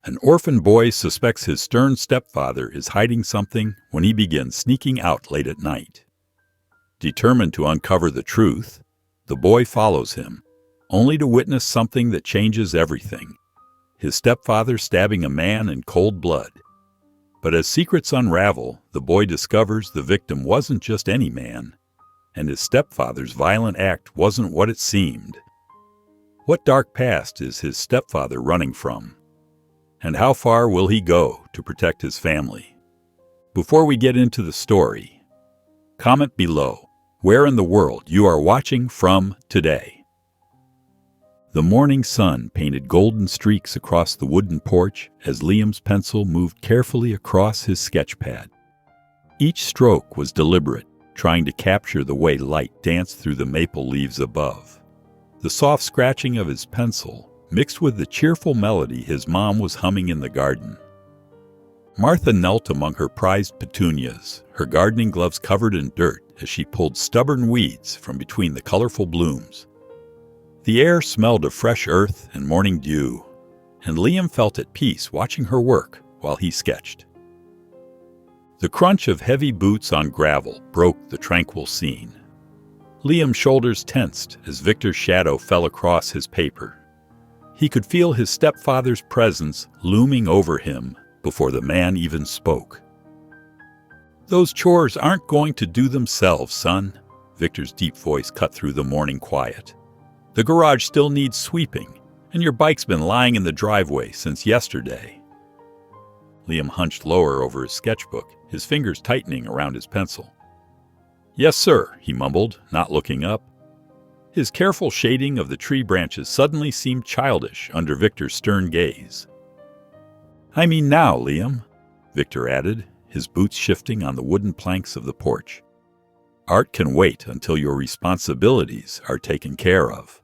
An orphan boy suspects his stern stepfather is hiding something when he begins sneaking out late at night. Determined to uncover the truth, the boy follows him, only to witness something that changes everything: his stepfather stabbing a man in cold blood. But as secrets unravel, the boy discovers the victim wasn't just any man, and his stepfather's violent act wasn't what it seemed. What dark past is his stepfather running from? And how far will he go to protect his family? Before we get into the story, comment below where in the world you are watching from today. The morning sun painted golden streaks across the wooden porch as Liam's pencil moved carefully across his sketch pad. Each stroke was deliberate, trying to capture the way light danced through the maple leaves above. The soft scratching of his pencil mixed with the cheerful melody his mom was humming in the garden. Martha knelt among her prized petunias, her gardening gloves covered in dirt as she pulled stubborn weeds from between the colorful blooms. The air smelled of fresh earth and morning dew, and Liam felt at peace watching her work while he sketched. The crunch of heavy boots on gravel broke the tranquil scene. Liam's shoulders tensed as Victor's shadow fell across his paper. He could feel his stepfather's presence looming over him before the man even spoke. "Those chores aren't going to do themselves, son," Victor's deep voice cut through the morning quiet. "The garage still needs sweeping, and your bike's been lying in the driveway since yesterday." Liam hunched lower over his sketchbook, his fingers tightening around his pencil. "Yes, sir," he mumbled, not looking up. His careful shading of the tree branches suddenly seemed childish under Victor's stern gaze. "I mean now, Liam," Victor added, his boots shifting on the wooden planks of the porch. "Art can wait until your responsibilities are taken care of."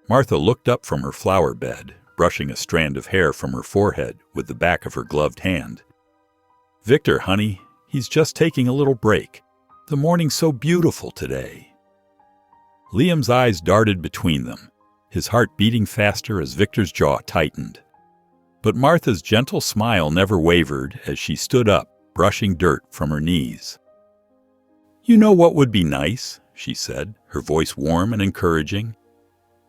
Martha looked up from her flower bed, brushing a strand of hair from her forehead with the back of her gloved hand. "Victor, honey, he's just taking a little break. The morning's so beautiful today." Liam's eyes darted between them, his heart beating faster as Victor's jaw tightened. But Martha's gentle smile never wavered as she stood up, brushing dirt from her knees. "You know what would be nice?" she said, her voice warm and encouraging.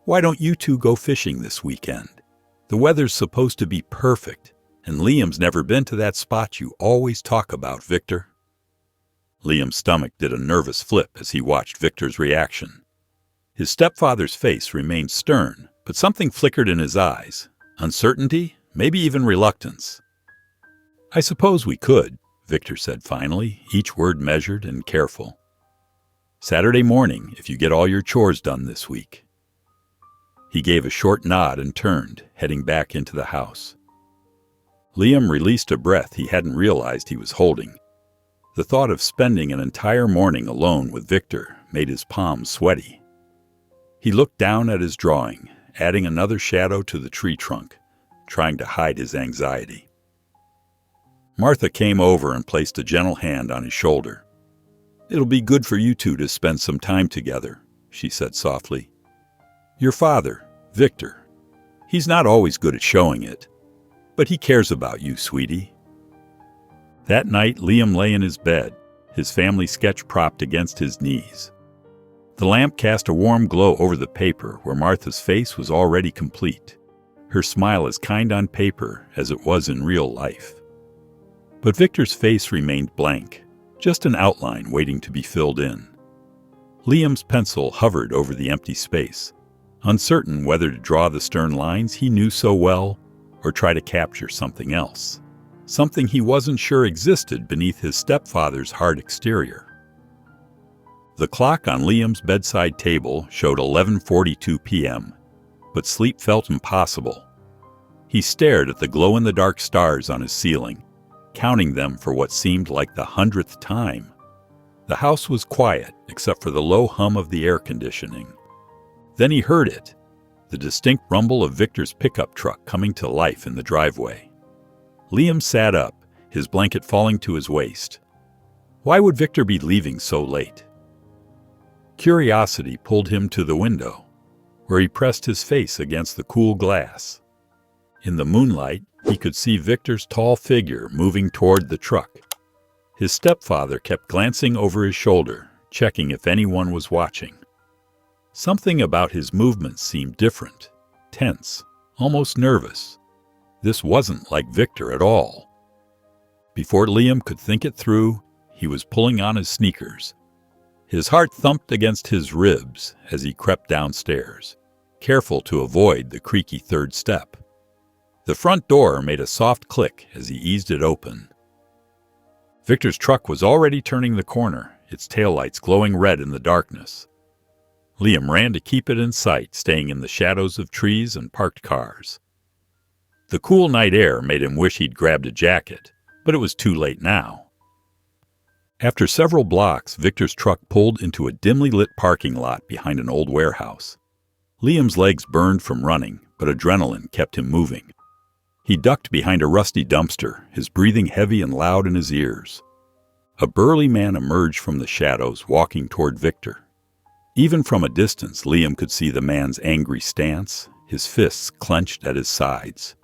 "Why don't you two go fishing this weekend? The weather's supposed to be perfect, and Liam's never been to that spot you always talk about, Victor." Liam's stomach did a nervous flip as he watched Victor's reaction. His stepfather's face remained stern, but something flickered in his eyes. Uncertainty, maybe even reluctance. "I suppose we could," Victor said finally, each word measured and careful. "Saturday morning, if you get all your chores done this week." He gave a short nod and turned, heading back into the house. Liam released a breath he hadn't realized he was holding. The thought of spending an entire morning alone with Victor made his palms sweaty. He looked down at his drawing, adding another shadow to the tree trunk, trying to hide his anxiety. Martha came over and placed a gentle hand on his shoulder. "It'll be good for you two to spend some time together," she said softly. "Your father, Victor, he's not always good at showing it, but he cares about you, sweetie." That night, Liam lay in his bed, his family sketch propped against his knees. The lamp cast a warm glow over the paper where Martha's face was already complete, her smile as kind on paper as it was in real life. But Victor's face remained blank, just an outline waiting to be filled in. Liam's pencil hovered over the empty space, uncertain whether to draw the stern lines he knew so well or try to capture something else, something he wasn't sure existed beneath his stepfather's hard exterior. The clock on Liam's bedside table showed 11:42 p.m., but sleep felt impossible. He stared at the glow-in-the-dark stars on his ceiling, counting them for what seemed like the 100th time. The house was quiet except for the low hum of the air conditioning. Then he heard it, the distinct rumble of Victor's pickup truck coming to life in the driveway. Liam sat up, his blanket falling to his waist. Why would Victor be leaving so late? Curiosity pulled him to the window, where he pressed his face against the cool glass. In the moonlight, he could see Victor's tall figure moving toward the truck. His stepfather kept glancing over his shoulder, checking if anyone was watching. Something about his movements seemed different, tense, almost nervous. This wasn't like Victor at all. Before Liam could think it through, he was pulling on his sneakers. His heart thumped against his ribs as he crept downstairs, careful to avoid the creaky third step. The front door made a soft click as he eased it open. Victor's truck was already turning the corner, its taillights glowing red in the darkness. Liam ran to keep it in sight, staying in the shadows of trees and parked cars. The cool night air made him wish he'd grabbed a jacket, but it was too late now. After several blocks, Victor's truck pulled into a dimly lit parking lot behind an old warehouse. Liam's legs burned from running, but adrenaline kept him moving. He ducked behind a rusty dumpster, his breathing heavy and loud in his ears. A burly man emerged from the shadows, walking toward Victor. Even from a distance, Liam could see the man's angry stance, his fists clenched at his sides.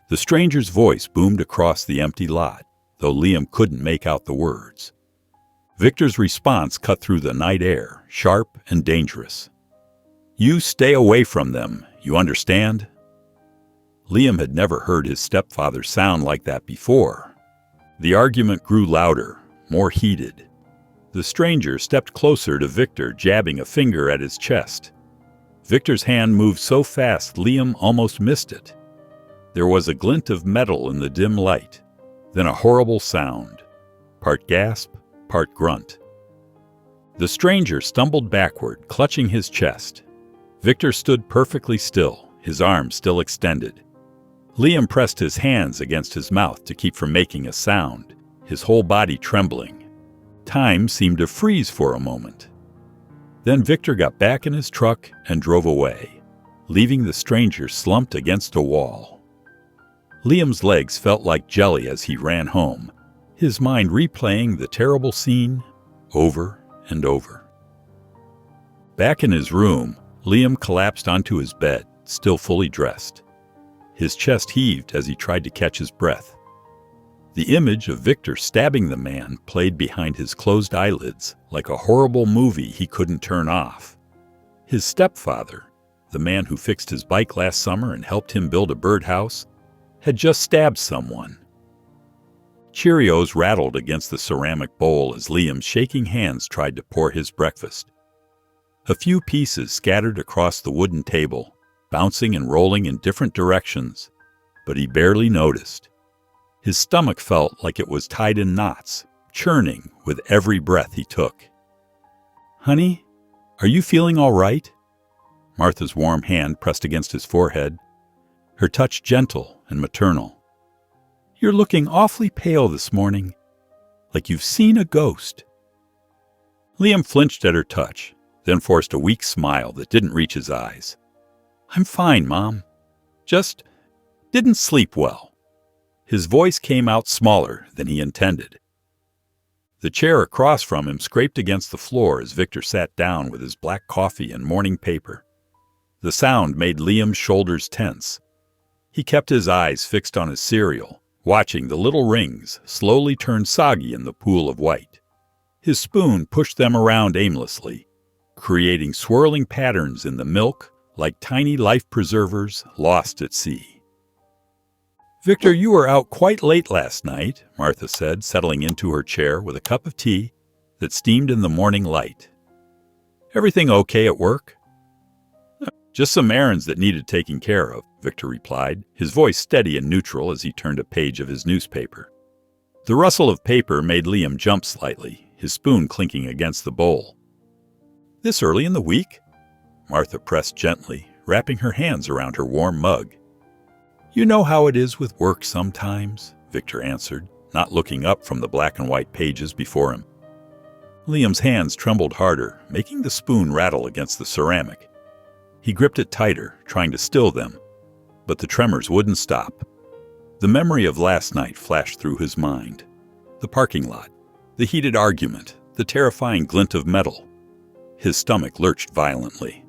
The stranger's voice boomed across the empty lot, though Liam couldn't make out the words. Victor's response cut through the night air, sharp and dangerous. "You stay away from them, you understand?" Liam had never heard his stepfather sound like that before. The argument grew louder, more heated. The stranger stepped closer to Victor, jabbing a finger at his chest. Victor's hand moved so fast Liam almost missed it. There was a glint of metal in the dim light, then a horrible sound, part gasp, part grunt. The stranger stumbled backward, clutching his chest. Victor stood perfectly still, his arms still extended. Liam pressed his hands against his mouth to keep from making a sound, his whole body trembling. Time seemed to freeze for a moment. Then Victor got back in his truck and drove away, leaving the stranger slumped against a wall. Liam's legs felt like jelly as he ran home, his mind replaying the terrible scene over and over. Back in his room, Liam collapsed onto his bed, still fully dressed. His chest heaved as he tried to catch his breath. The image of Victor stabbing the man played behind his closed eyelids like a horrible movie he couldn't turn off. His stepfather, the man who fixed his bike last summer and helped him build a birdhouse, had just stabbed someone. Cheerios rattled against the ceramic bowl as Liam's shaking hands tried to pour his breakfast. A few pieces scattered across the wooden table, bouncing and rolling in different directions, but he barely noticed. His stomach felt like it was tied in knots, churning with every breath he took. "Honey, are you feeling all right?" Martha's warm hand pressed against his forehead, her touch gentle and maternal. "You're looking awfully pale this morning, like you've seen a ghost." Liam flinched at her touch, then forced a weak smile that didn't reach his eyes. "I'm fine, Mom. Just didn't sleep well." His voice came out smaller than he intended. The chair across from him scraped against the floor as Victor sat down with his black coffee and morning paper. The sound made Liam's shoulders tense. He kept his eyes fixed on his cereal, watching the little rings slowly turn soggy in the pool of white. His spoon pushed them around aimlessly, creating swirling patterns in the milk like tiny life preservers lost at sea. "Victor, you were out quite late last night," Martha said, settling into her chair with a cup of tea that steamed in the morning light. "Everything okay at work?" "Just some errands that needed taking care of," Victor replied, his voice steady and neutral as he turned a page of his newspaper. The rustle of paper made Liam jump slightly, his spoon clinking against the bowl. "This early in the week?" Martha pressed gently, wrapping her hands around her warm mug. "You know how it is with work sometimes," Victor answered, not looking up from the black and white pages before him. Liam's hands trembled harder, making the spoon rattle against the ceramic. He gripped it tighter, trying to still them, but the tremors wouldn't stop. The memory of last night flashed through his mind. The parking lot, the heated argument, the terrifying glint of metal. His stomach lurched violently.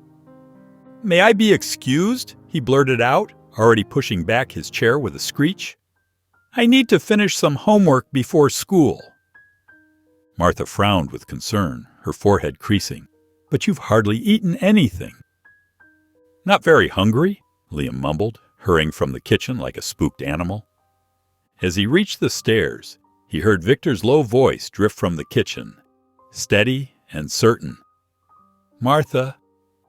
"May I be excused?" he blurted out. already pushing back his chair with a screech. "I need to finish some homework before school." Martha frowned with concern, her forehead creasing. "But you've hardly eaten anything." "Not very hungry," Liam mumbled, hurrying from the kitchen like a spooked animal. As he reached the stairs, he heard Victor's low voice drift from the kitchen, steady and certain. "Martha,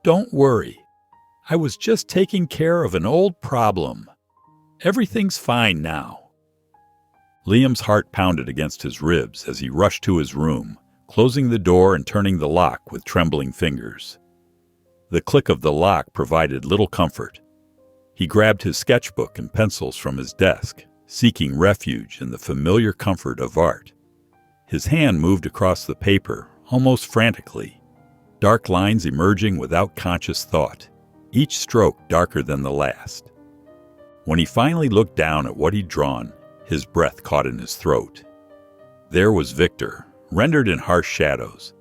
don't worry. I was just taking care of an old problem. Everything's fine now." Liam's heart pounded against his ribs as he rushed to his room, closing the door and turning the lock with trembling fingers. The click of the lock provided little comfort. He grabbed his sketchbook and pencils from his desk, seeking refuge in the familiar comfort of art. His hand moved across the paper, almost frantically, dark lines emerging without conscious thought, each stroke darker than the last. When he finally looked down at what he'd drawn, his breath caught in his throat. There was Victor, rendered in harsh shadows,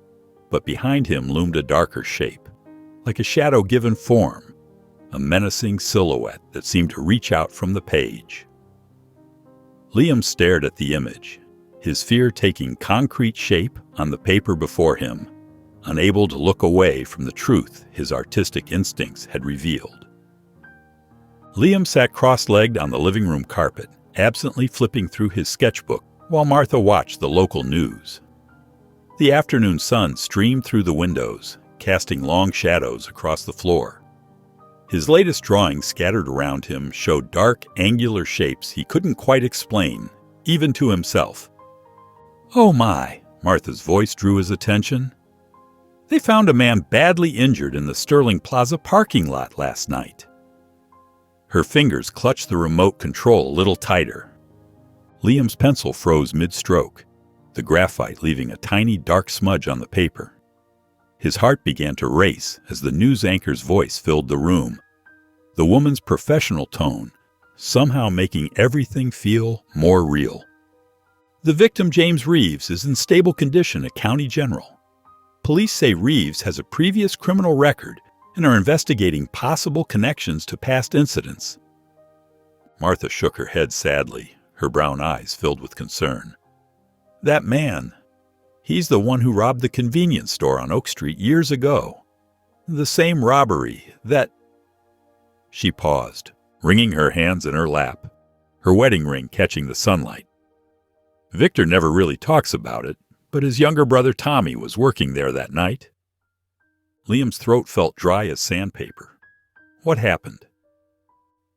but behind him loomed a darker shape, like a shadow given form, a menacing silhouette that seemed to reach out from the page. Liam stared at the image, his fear taking concrete shape on the paper before him, unable to look away from the truth his artistic instincts had revealed. Liam sat cross-legged on the living room carpet, absently flipping through his sketchbook while Martha watched the local news. The afternoon sun streamed through the windows, casting long shadows across the floor. His latest drawings scattered around him showed dark, angular shapes he couldn't quite explain, even to himself. "Oh my," Martha's voice drew his attention. "They found a man badly injured in the Sterling Plaza parking lot last night." Her fingers clutched the remote control a little tighter. Liam's pencil froze mid-stroke, the graphite leaving a tiny dark smudge on the paper. His heart began to race as the news anchor's voice filled the room, the woman's professional tone somehow making everything feel more real. "The victim, James Reeves, is in stable condition at County General. Police say Reeves has a previous criminal record and are investigating possible connections to past incidents." Martha shook her head sadly, her brown eyes filled with concern. "That man, he's the one who robbed the convenience store on Oak Street years ago. The same robbery that—" She paused, wringing her hands in her lap, her wedding ring catching the sunlight. "Victor never really talks about it, but his younger brother Tommy was working there that night." Liam's throat felt dry as sandpaper. "What happened?"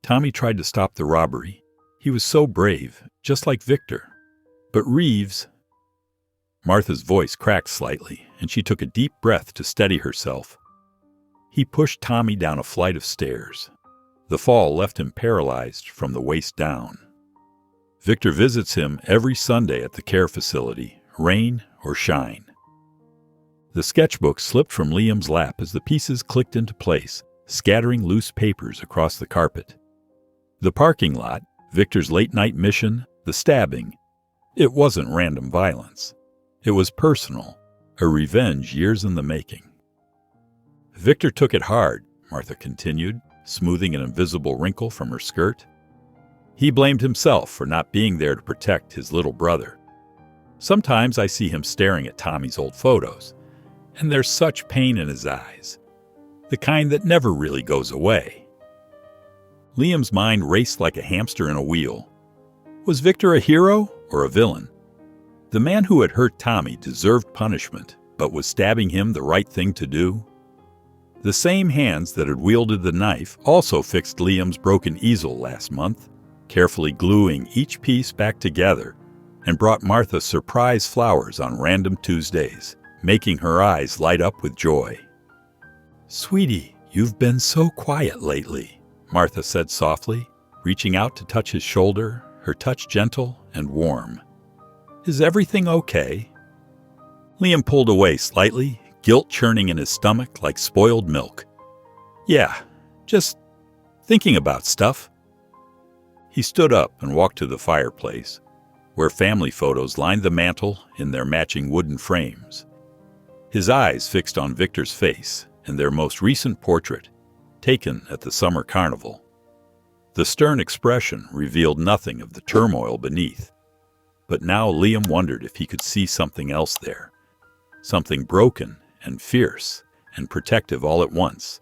"Tommy tried to stop the robbery. He was so brave, just like Victor. But Reeves—" Martha's voice cracked slightly, and she took a deep breath to steady herself. "He pushed Tommy down a flight of stairs. The fall left him paralyzed from the waist down. Victor visits him every Sunday at the care facility, rain or shine." The sketchbook slipped from Liam's lap as the pieces clicked into place, scattering loose papers across the carpet. The parking lot, Victor's late-night mission, the stabbing. It wasn't random violence. It was personal, a revenge years in the making. "Victor took it hard," Martha continued, smoothing an invisible wrinkle from her skirt. "He blamed himself for not being there to protect his little brother. Sometimes I see him staring at Tommy's old photos, and there's such pain in his eyes, the kind that never really goes away." Liam's mind raced like a hamster in a wheel. Was Victor a hero or a villain? The man who had hurt Tommy deserved punishment, but was stabbing him the right thing to do? The same hands that had wielded the knife also fixed Liam's broken easel last month, carefully gluing each piece back together, and brought Martha surprise flowers on random Tuesdays, making her eyes light up with joy. "Sweetie, you've been so quiet lately," Martha said softly, reaching out to touch his shoulder, her touch gentle and warm. "Is everything okay?" Liam pulled away slightly, guilt churning in his stomach like spoiled milk. "Yeah, just thinking about stuff." He stood up and walked to the fireplace, where family photos lined the mantel in their matching wooden frames. His eyes fixed on Victor's face and their most recent portrait, taken at the summer carnival. The stern expression revealed nothing of the turmoil beneath. But now Liam wondered if he could see something else there. Something broken and fierce and protective all at once.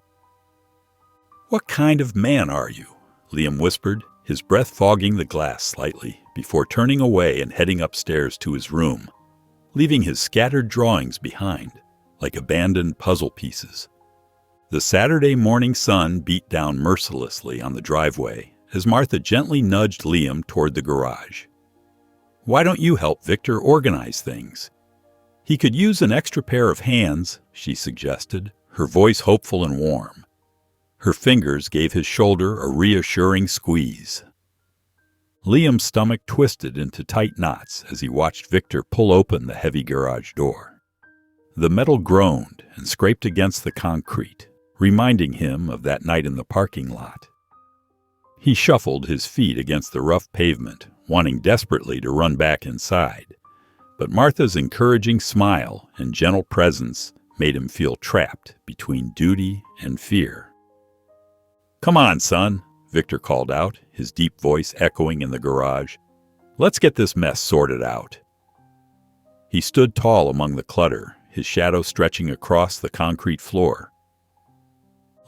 "What kind of man are you?" Liam whispered, his breath fogging the glass slightly, before turning away and heading upstairs to his room, leaving his scattered drawings behind, like abandoned puzzle pieces. The Saturday morning sun beat down mercilessly on the driveway as Martha gently nudged Liam toward the garage. "Why don't you help Victor organize things? He could use an extra pair of hands," she suggested, her voice hopeful and warm. Her fingers gave his shoulder a reassuring squeeze. Liam's stomach twisted into tight knots as he watched Victor pull open the heavy garage door. The metal groaned and scraped against the concrete, reminding him of that night in the parking lot. He shuffled his feet against the rough pavement, wanting desperately to run back inside. But Martha's encouraging smile and gentle presence made him feel trapped between duty and fear. "Come on, son," Victor called out, his deep voice echoing in the garage. "Let's get this mess sorted out." He stood tall among the clutter, his shadow stretching across the concrete floor.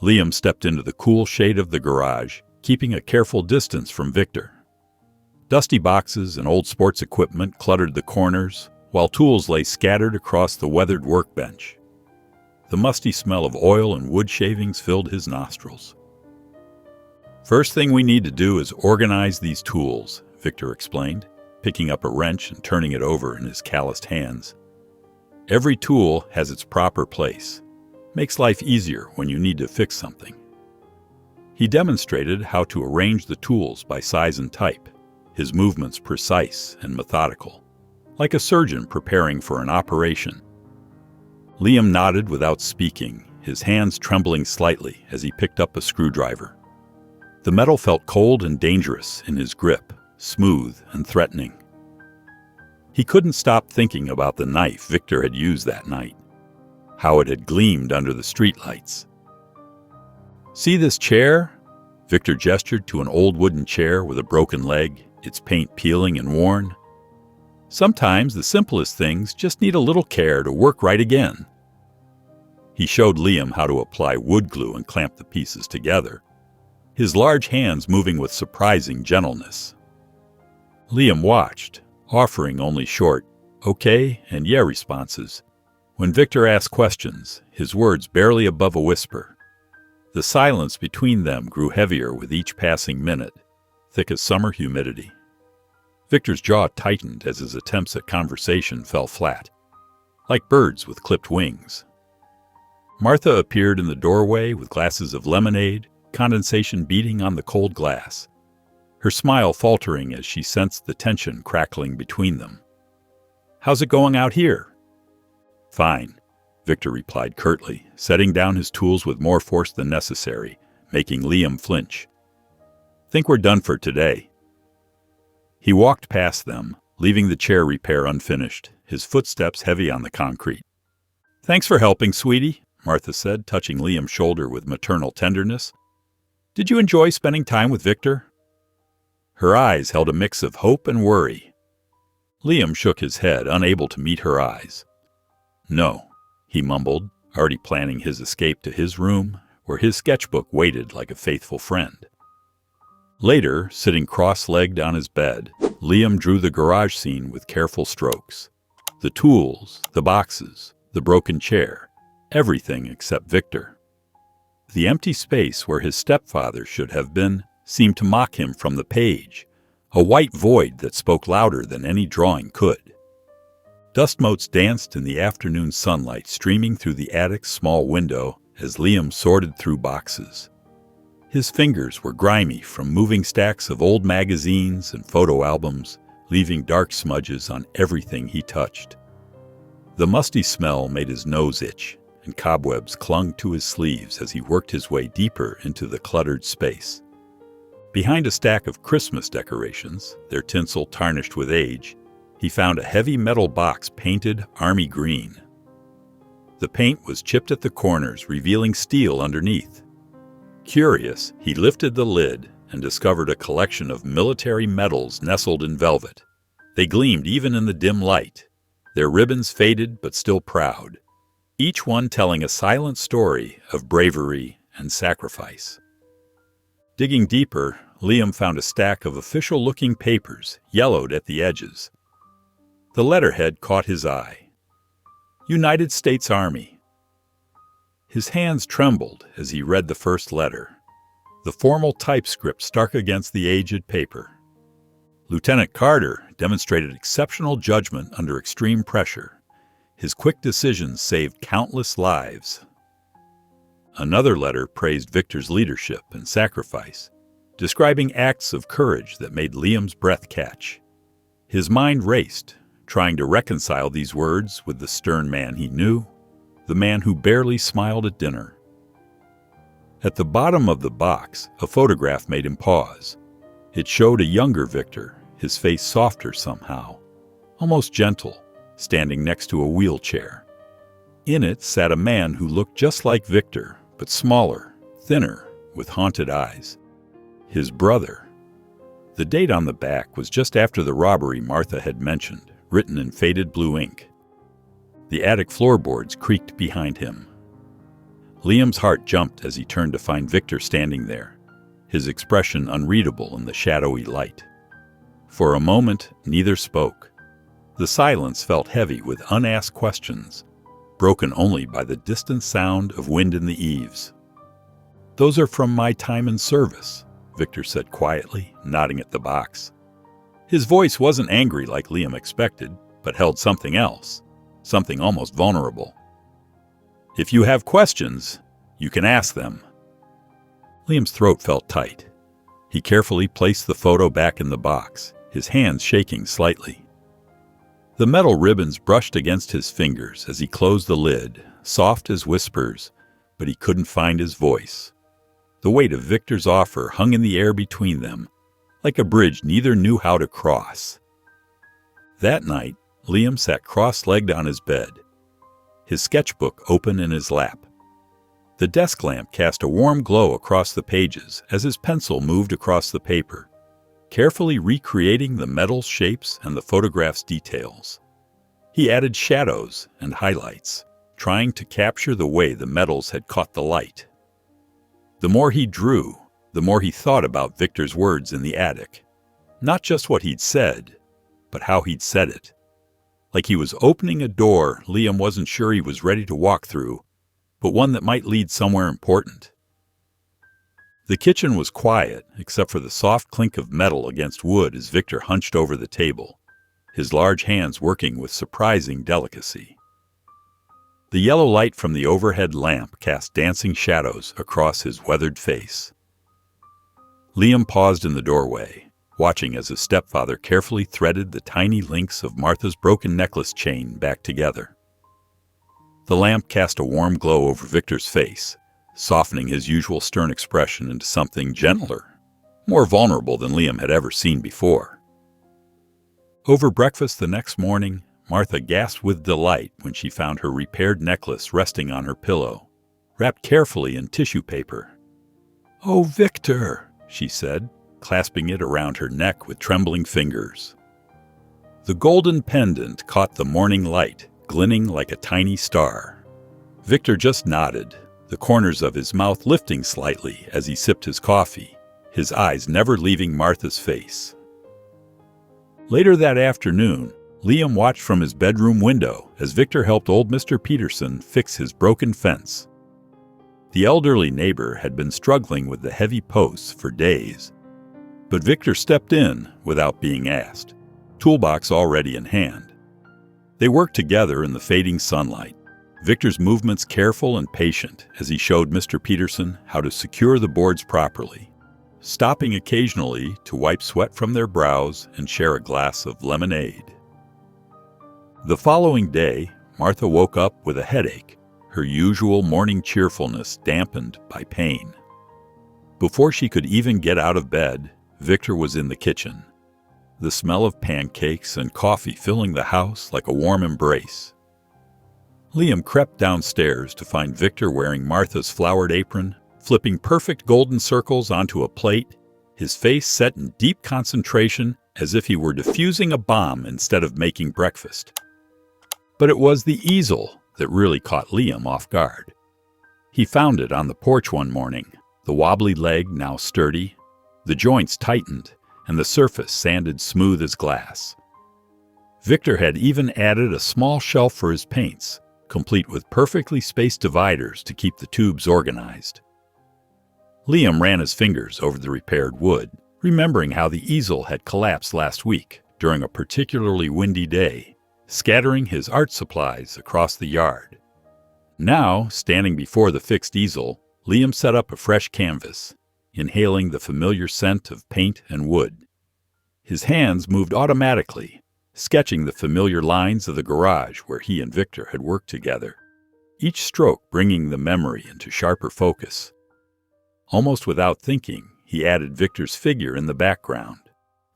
Liam stepped into the cool shade of the garage, keeping a careful distance from Victor. Dusty boxes and old sports equipment cluttered the corners, while tools lay scattered across the weathered workbench. The musty smell of oil and wood shavings filled his nostrils. "First thing we need to do is organize these tools," Victor explained, picking up a wrench and turning it over in his calloused hands. "Every tool has its proper place. Makes life easier when you need to fix something." He demonstrated how to arrange the tools by size and type, his movements precise and methodical, like a surgeon preparing for an operation. Liam nodded without speaking, his hands trembling slightly as he picked up a screwdriver. The metal felt cold and dangerous in his grip, smooth and threatening. He couldn't stop thinking about the knife Victor had used that night, how it had gleamed under the streetlights. "See this chair?" Victor gestured to an old wooden chair with a broken leg, its paint peeling and worn. "Sometimes the simplest things just need a little care to work right again." He showed Liam how to apply wood glue and clamp the pieces together, his large hands moving with surprising gentleness. Liam watched, offering only short, "okay" and "yeah" responses. When Victor asked questions, his words barely above a whisper. The silence between them grew heavier with each passing minute, thick as summer humidity. Victor's jaw tightened as his attempts at conversation fell flat, like birds with clipped wings. Martha appeared in the doorway with glasses of lemonade, condensation beating on the cold glass, her smile faltering as she sensed the tension crackling between them. "How's it going out here?" "Fine," Victor replied curtly, setting down his tools with more force than necessary, making Liam flinch. "Think we're done for today." He walked past them, leaving the chair repair unfinished, his footsteps heavy on the concrete. "Thanks for helping, sweetie," Martha said, touching Liam's shoulder with maternal tenderness. "Did you enjoy spending time with Victor?" Her eyes held a mix of hope and worry. Liam shook his head, unable to meet her eyes. "No," he mumbled, already planning his escape to his room, where his sketchbook waited like a faithful friend. Later, sitting cross-legged on his bed, Liam drew the garage scene with careful strokes. The tools, the boxes, the broken chair, everything except Victor. The empty space where his stepfather should have been seemed to mock him from the page, a white void that spoke louder than any drawing could. Dust motes danced in the afternoon sunlight streaming through the attic's small window as Liam sorted through boxes. His fingers were grimy from moving stacks of old magazines and photo albums, leaving dark smudges on everything he touched. The musty smell made his nose itch, and cobwebs clung to his sleeves as he worked his way deeper into the cluttered space. Behind a stack of Christmas decorations, their tinsel tarnished with age, he found a heavy metal box painted army green. The paint was chipped at the corners, revealing steel underneath. Curious, he lifted the lid and discovered a collection of military medals nestled in velvet. They gleamed even in the dim light, their ribbons faded but still proud, each one telling a silent story of bravery and sacrifice. Digging deeper, Liam found a stack of official-looking papers, yellowed at the edges. The letterhead caught his eye. United States Army. His hands trembled as he read the first letter, the formal typescript stark against the aged paper. Lieutenant Carter demonstrated exceptional judgment under extreme pressure. His quick decisions saved countless lives. Another letter praised Victor's leadership and sacrifice, describing acts of courage that made Liam's breath catch. His mind raced, trying to reconcile these words with the stern man he knew, the man who barely smiled at dinner. At the bottom of the box, a photograph made him pause. It showed a younger Victor, his face softer somehow, almost gentle, standing next to a wheelchair. In it sat a man who looked just like Victor, but smaller, thinner, with haunted eyes. His brother. The date on the back was just after the robbery Martha had mentioned, written in faded blue ink. The attic floorboards creaked behind him. Liam's heart jumped as he turned to find Victor standing there, his expression unreadable in the shadowy light. For a moment, neither spoke. The silence felt heavy with unasked questions, broken only by the distant sound of wind in the eaves. "Those are from my time in service," Victor said quietly, nodding at the box. His voice wasn't angry like Liam expected, but held something else, something almost vulnerable. "If you have questions, you can ask them." Liam's throat felt tight. He carefully placed the photo back in the box, his hands shaking slightly. The metal ribbons brushed against his fingers as he closed the lid, soft as whispers, but he couldn't find his voice. The weight of Victor's offer hung in the air between them, like a bridge neither knew how to cross. That night, Liam sat cross-legged on his bed, his sketchbook open in his lap. The desk lamp cast a warm glow across the pages as his pencil moved across the paper, carefully recreating the metal's shapes and the photograph's details. He added shadows and highlights, trying to capture the way the metals had caught the light. The more he drew, the more he thought about Victor's words in the attic. Not just what he'd said, but how he'd said it. Like he was opening a door Liam wasn't sure he was ready to walk through, but one that might lead somewhere important. The kitchen was quiet, except for the soft clink of metal against wood as Victor hunched over the table, his large hands working with surprising delicacy. The yellow light from the overhead lamp cast dancing shadows across his weathered face. Liam paused in the doorway, watching as his stepfather carefully threaded the tiny links of Martha's broken necklace chain back together. The lamp cast a warm glow over Victor's face, softening his usual stern expression into something gentler, more vulnerable than Liam had ever seen before. Over breakfast the next morning, Martha gasped with delight when she found her repaired necklace resting on her pillow, wrapped carefully in tissue paper. "Oh, Victor," she said, clasping it around her neck with trembling fingers. The golden pendant caught the morning light, glinting like a tiny star. Victor just nodded, the corners of his mouth lifting slightly as he sipped his coffee, his eyes never leaving Martha's face. Later that afternoon, Liam watched from his bedroom window as Victor helped old Mr. Peterson fix his broken fence. The elderly neighbor had been struggling with the heavy posts for days, but Victor stepped in without being asked, toolbox already in hand. They worked together in the fading sunlight, Victor's movements careful and patient as he showed Mr. Peterson how to secure the boards properly, stopping occasionally to wipe sweat from their brows and share a glass of lemonade. The following day, Martha woke up with a headache, her usual morning cheerfulness dampened by pain. Before she could even get out of bed, Victor was in the kitchen, the smell of pancakes and coffee filling the house like a warm embrace. Liam crept downstairs to find Victor wearing Martha's flowered apron, flipping perfect golden circles onto a plate, his face set in deep concentration as if he were defusing a bomb instead of making breakfast. But it was the easel that really caught Liam off guard. He found it on the porch one morning, the wobbly leg now sturdy, the joints tightened, and the surface sanded smooth as glass. Victor had even added a small shelf for his paints, complete with perfectly spaced dividers to keep the tubes organized. Liam ran his fingers over the repaired wood, remembering how the easel had collapsed last week during a particularly windy day, scattering his art supplies across the yard. Now, standing before the fixed easel, Liam set up a fresh canvas, inhaling the familiar scent of paint and wood. His hands moved automatically, sketching the familiar lines of the garage where he and Victor had worked together, each stroke bringing the memory into sharper focus. Almost without thinking, he added Victor's figure in the background,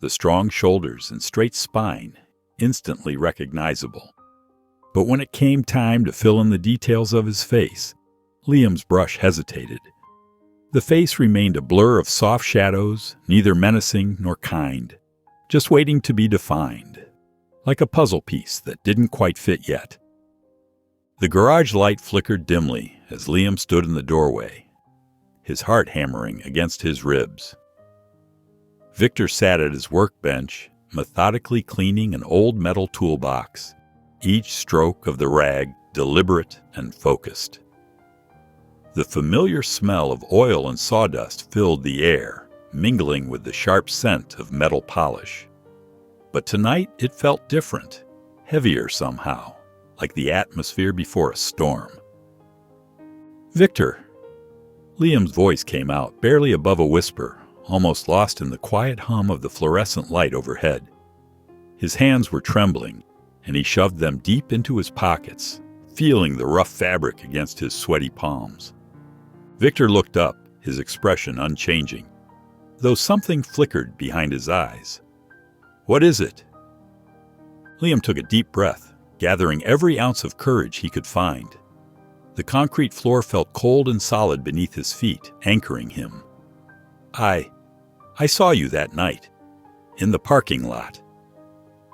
the strong shoulders and straight spine, instantly recognizable. But when it came time to fill in the details of his face, Liam's brush hesitated. The face remained a blur of soft shadows, neither menacing nor kind, just waiting to be defined, like a puzzle piece that didn't quite fit yet. The garage light flickered dimly as Liam stood in the doorway, his heart hammering against his ribs. Victor sat at his workbench, methodically cleaning an old metal toolbox, each stroke of the rag deliberate and focused. The familiar smell of oil and sawdust filled the air, mingling with the sharp scent of metal polish. But tonight it felt different, heavier somehow, like the atmosphere before a storm. "Victor." Liam's voice came out, barely above a whisper, almost lost in the quiet hum of the fluorescent light overhead. His hands were trembling, and he shoved them deep into his pockets, feeling the rough fabric against his sweaty palms. Victor looked up, his expression unchanging, though something flickered behind his eyes. "What is it?" Liam took a deep breath, gathering every ounce of courage he could find. The concrete floor felt cold and solid beneath his feet, anchoring him. I saw you that night, in the parking lot."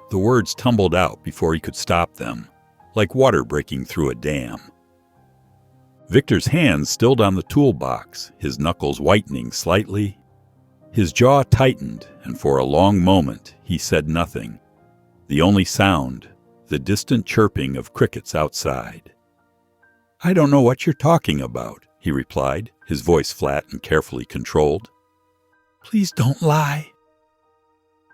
The words tumbled out before he could stop them, like water breaking through a dam. Victor's hands stilled on the toolbox, his knuckles whitening slightly. His jaw tightened, and for a long moment he said nothing. The only sound, the distant chirping of crickets outside. "I don't know what you're talking about," he replied, his voice flat and carefully controlled. "Please don't lie."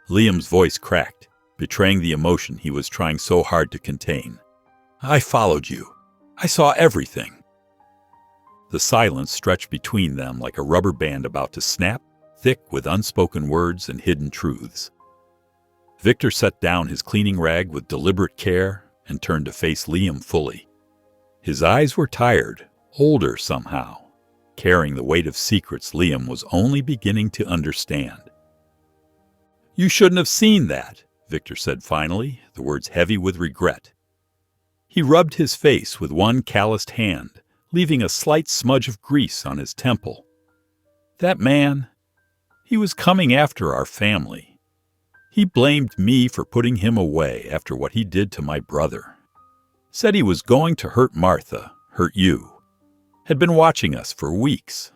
Liam's voice cracked, betraying the emotion he was trying so hard to contain. "I followed you. I saw everything." The silence stretched between them like a rubber band about to snap, thick with unspoken words and hidden truths. Victor set down his cleaning rag with deliberate care and turned to face Liam fully. His eyes were tired, older somehow, carrying the weight of secrets Liam was only beginning to understand. "You shouldn't have seen that," Victor said finally, the words heavy with regret. He rubbed his face with one calloused hand, leaving a slight smudge of grease on his temple. "That man, he was coming after our family. He blamed me for putting him away after what he did to my brother. Said he was going to hurt Martha, hurt you. Had been watching us for weeks."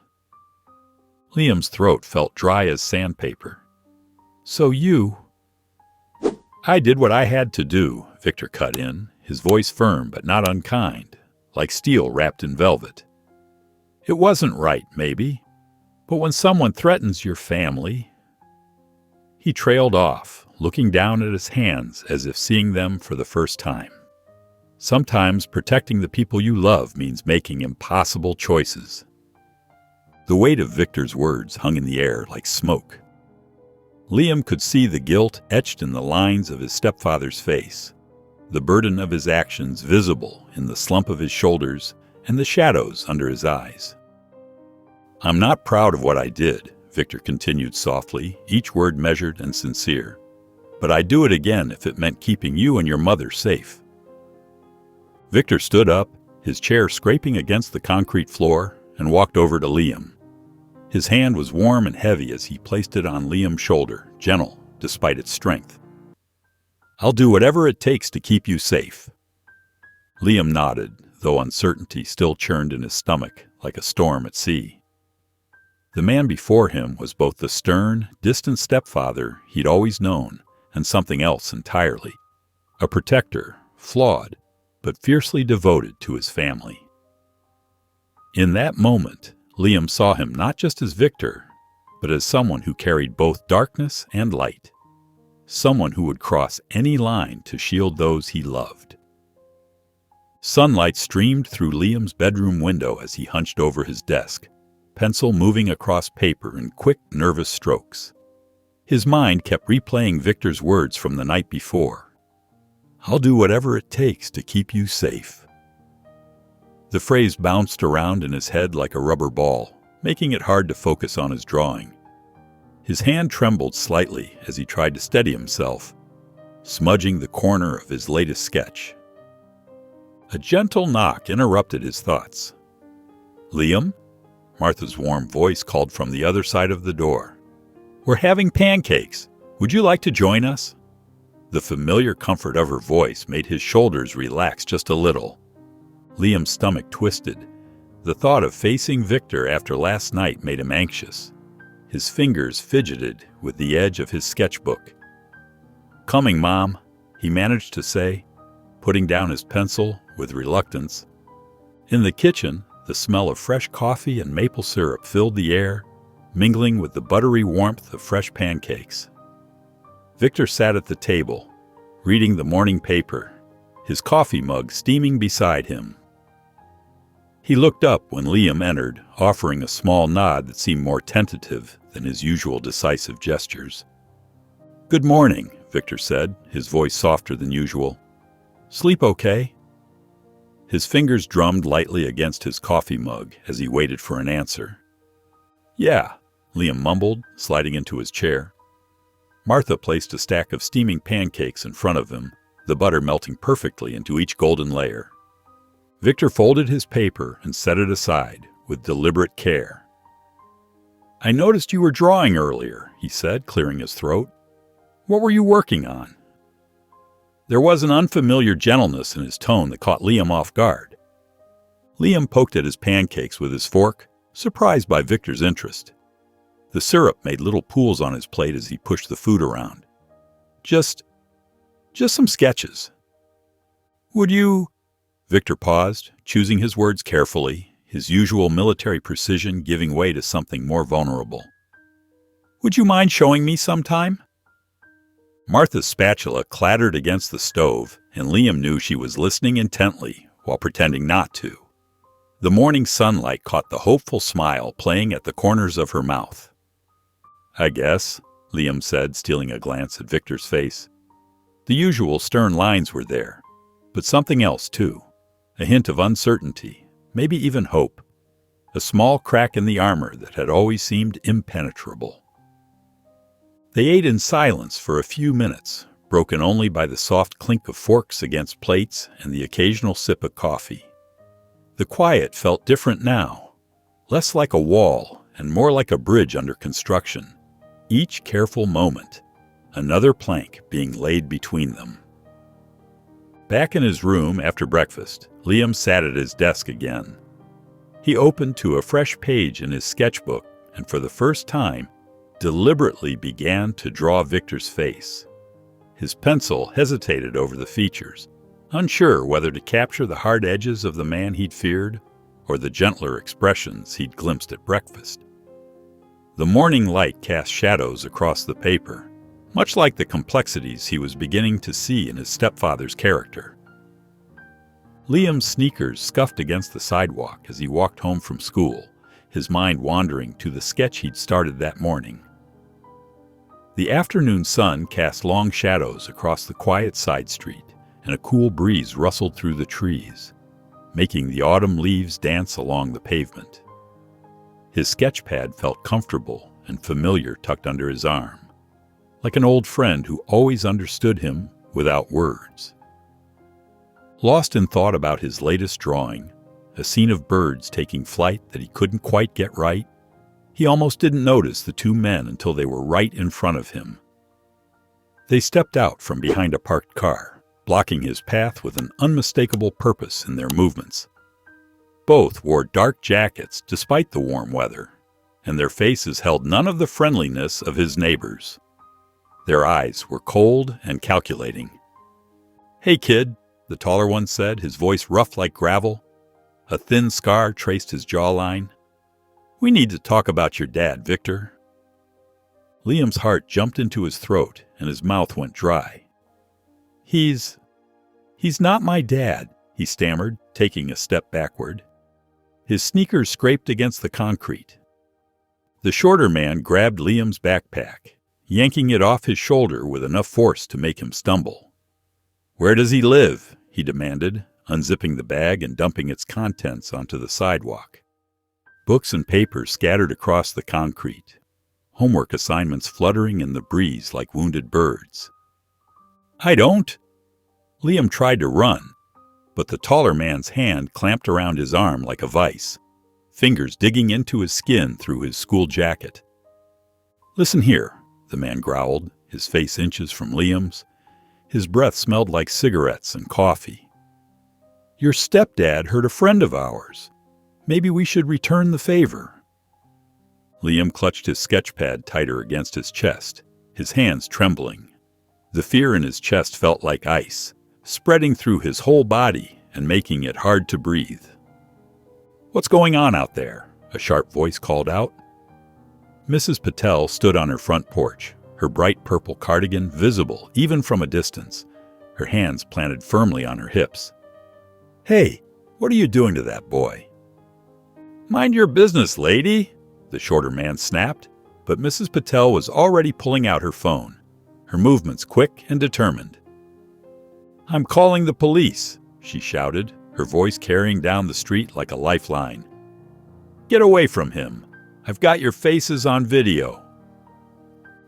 Liam's throat felt dry as sandpaper. "So you—" "I did what I had to do," Victor cut in, his voice firm but not unkind, like steel wrapped in velvet. "It wasn't right, maybe, but when someone threatens your family—" He trailed off, looking down at his hands as if seeing them for the first time. Sometimes protecting the people you love means making impossible choices. The weight of Victor's words hung in the air like smoke. Liam could see the guilt etched in the lines of his stepfather's face, the burden of his actions visible in the slump of his shoulders and the shadows under his eyes. "I'm not proud of what I did," Victor continued softly, each word measured and sincere. "But I'd do it again if it meant keeping you and your mother safe." Victor stood up, his chair scraping against the concrete floor, and walked over to Liam. His hand was warm and heavy as he placed it on Liam's shoulder, gentle despite its strength. "I'll do whatever it takes to keep you safe." Liam nodded, though uncertainty still churned in his stomach like a storm at sea. The man before him was both the stern, distant stepfather he'd always known and something else entirely. A protector, flawed, but fiercely devoted to his family. In that moment, Liam saw him not just as Victor, but as someone who carried both darkness and light. Someone who would cross any line to shield those he loved. Sunlight streamed through Liam's bedroom window as he hunched over his desk, pencil moving across paper in quick, nervous strokes. His mind kept replaying Victor's words from the night before. "I'll do whatever it takes to keep you safe." The phrase bounced around in his head like a rubber ball, making it hard to focus on his drawing. His hand trembled slightly as he tried to steady himself, smudging the corner of his latest sketch. A gentle knock interrupted his thoughts. "Liam?" Martha's warm voice called from the other side of the door. "We're having pancakes. Would you like to join us?" The familiar comfort of her voice made his shoulders relax just a little. Liam's stomach twisted. The thought of facing Victor after last night made him anxious. His fingers fidgeted with the edge of his sketchbook. "Coming, Mom," he managed to say, putting down his pencil with reluctance. In the kitchen, the smell of fresh coffee and maple syrup filled the air, mingling with the buttery warmth of fresh pancakes. Victor sat at the table, reading the morning paper, his coffee mug steaming beside him. He looked up when Liam entered, offering a small nod that seemed more tentative than his usual decisive gestures. "Good morning," Victor said, his voice softer than usual. "Sleep okay?" His fingers drummed lightly against his coffee mug as he waited for an answer. "Yeah," Liam mumbled, sliding into his chair. Martha placed a stack of steaming pancakes in front of him, the butter melting perfectly into each golden layer. Victor folded his paper and set it aside with deliberate care. "I noticed you were drawing earlier," he said, clearing his throat. "What were you working on?" There was an unfamiliar gentleness in his tone that caught Liam off guard. Liam poked at his pancakes with his fork, surprised by Victor's interest. The syrup made little pools on his plate as he pushed the food around. Just some sketches." "Would you—" Victor paused, choosing his words carefully, his usual military precision giving way to something more vulnerable. "Would you mind showing me sometime?" Martha's spatula clattered against the stove, and Liam knew she was listening intently while pretending not to. The morning sunlight caught the hopeful smile playing at the corners of her mouth. "I guess," Liam said, stealing a glance at Victor's face. The usual stern lines were there, but something else too. A hint of uncertainty, maybe even hope. A small crack in the armor that had always seemed impenetrable. They ate in silence for a few minutes, broken only by the soft clink of forks against plates and the occasional sip of coffee. The quiet felt different now, less like a wall and more like a bridge under construction. Each careful moment, another plank being laid between them. Back in his room after breakfast, Liam sat at his desk again. He opened to a fresh page in his sketchbook and for the first time, deliberately began to draw Victor's face. His pencil hesitated over the features, unsure whether to capture the hard edges of the man he'd feared or the gentler expressions he'd glimpsed at breakfast. The morning light cast shadows across the paper, much like the complexities he was beginning to see in his stepfather's character. Liam's sneakers scuffed against the sidewalk as he walked home from school, his mind wandering to the sketch he'd started that morning. The afternoon sun cast long shadows across the quiet side street, and a cool breeze rustled through the trees, making the autumn leaves dance along the pavement. His sketch pad felt comfortable and familiar tucked under his arm, like an old friend who always understood him without words. Lost in thought about his latest drawing, a scene of birds taking flight that he couldn't quite get right, He almost didn't notice the two men until they were right in front of him. They stepped out from behind a parked car, blocking his path with an unmistakable purpose in their movements. Both wore dark jackets despite the warm weather, and their faces held none of the friendliness of his neighbors. Their eyes were cold and calculating. "Hey, kid," the taller one said, his voice rough like gravel. A thin scar traced his jawline. "We need to talk about your dad, Victor." Liam's heart jumped into his throat and his mouth went dry. He's not my dad," he stammered, taking a step backward. His sneakers scraped against the concrete. The shorter man grabbed Liam's backpack, yanking it off his shoulder with enough force to make him stumble. "Where does he live?" he demanded, unzipping the bag and dumping its contents onto the sidewalk. Books and papers scattered across the concrete, homework assignments fluttering in the breeze like wounded birds. "I don't." Liam tried to run, but the taller man's hand clamped around his arm like a vice, fingers digging into his skin through his school jacket. "Listen here," the man growled, his face inches from Liam's. His breath smelled like cigarettes and coffee. "Your stepdad hurt a friend of ours. Maybe we should return the favor." Liam clutched his sketchpad tighter against his chest, his hands trembling. The fear in his chest felt like ice, spreading through his whole body and making it hard to breathe. "What's going on out there?" a sharp voice called out. Mrs. Patel stood on her front porch, her bright purple cardigan visible even from a distance, her hands planted firmly on her hips. "Hey, what are you doing to that boy?" "Mind your business, lady," the shorter man snapped, but Mrs. Patel was already pulling out her phone, her movements quick and determined. "I'm calling the police," she shouted, her voice carrying down the street like a lifeline. "Get away from him. I've got your faces on video."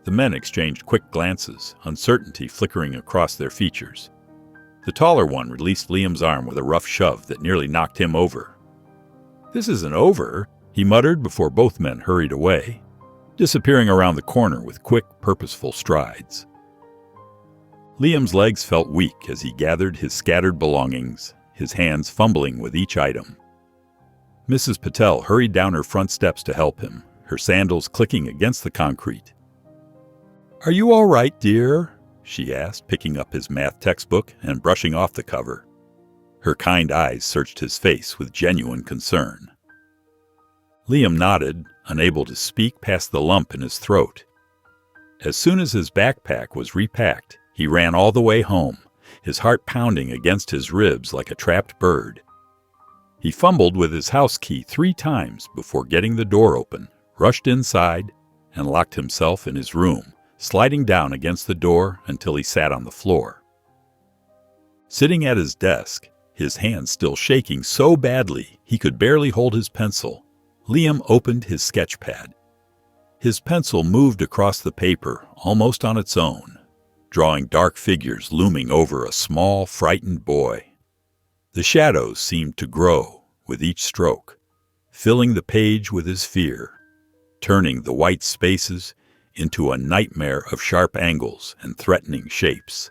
The men exchanged quick glances, uncertainty flickering across their features. The taller one released Liam's arm with a rough shove that nearly knocked him over. "This isn't over," he muttered before both men hurried away, disappearing around the corner with quick, purposeful strides. Liam's legs felt weak as he gathered his scattered belongings, his hands fumbling with each item. Mrs. Patel hurried down her front steps to help him, her sandals clicking against the concrete. "Are you all right, dear?" she asked, picking up his math textbook and brushing off the cover. Her kind eyes searched his face with genuine concern. Liam nodded, unable to speak past the lump in his throat. As soon as his backpack was repacked, he ran all the way home, his heart pounding against his ribs like a trapped bird. He fumbled with his house key 3 times before getting the door open, rushed inside, and locked himself in his room, sliding down against the door until he sat on the floor. Sitting at his desk, his hands still shaking so badly he could barely hold his pencil, Liam opened his sketchpad. His pencil moved across the paper almost on its own, drawing dark figures looming over a small, frightened boy. The shadows seemed to grow with each stroke, filling the page with his fear, turning the white spaces into a nightmare of sharp angles and threatening shapes.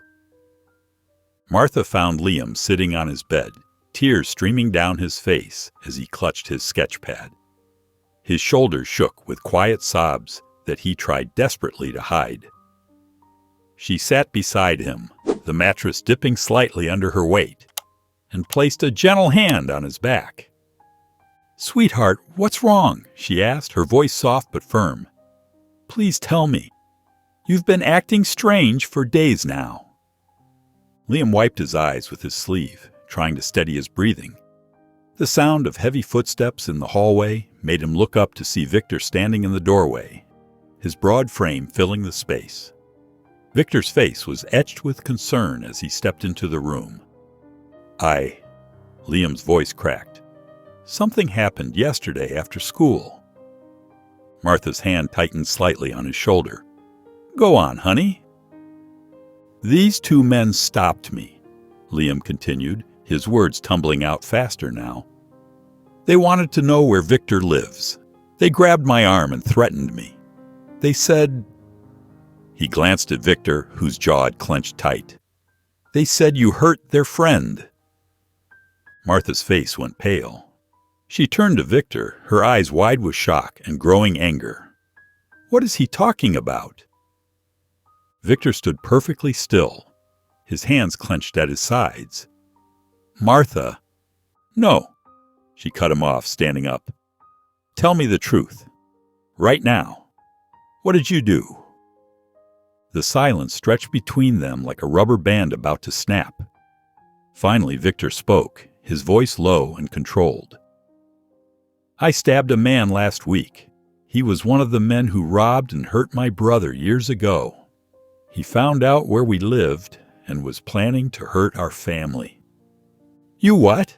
Martha found Liam sitting on his bed, tears streaming down his face as he clutched his sketchpad. His shoulders shook with quiet sobs that he tried desperately to hide. She sat beside him, the mattress dipping slightly under her weight, and placed a gentle hand on his back. "Sweetheart, what's wrong?" she asked, her voice soft but firm. "Please tell me. You've been acting strange for days now." Liam wiped his eyes with his sleeve, trying to steady his breathing. The sound of heavy footsteps in the hallway made him look up to see Victor standing in the doorway, his broad frame filling the space. Victor's face was etched with concern as he stepped into the room. Liam's voice cracked. "Something happened yesterday after school." Martha's hand tightened slightly on his shoulder. "Go on, honey." "These 2 men stopped me," Liam continued, his words tumbling out faster now. "They wanted to know where Victor lives. They grabbed my arm and threatened me. They said—" He glanced at Victor, whose jaw had clenched tight. "They said you hurt their friend." Martha's face went pale. She turned to Victor, her eyes wide with shock and growing anger. "What is he talking about?" Victor stood perfectly still, his hands clenched at his sides. "Martha—" "No," she cut him off, standing up. "Tell me the truth. Right now. What did you do?" The silence stretched between them like a rubber band about to snap. Finally, Victor spoke, his voice low and controlled. "I stabbed a man last week. He was one of the men who robbed and hurt my brother years ago. He found out where we lived and was planning to hurt our family." "You what?"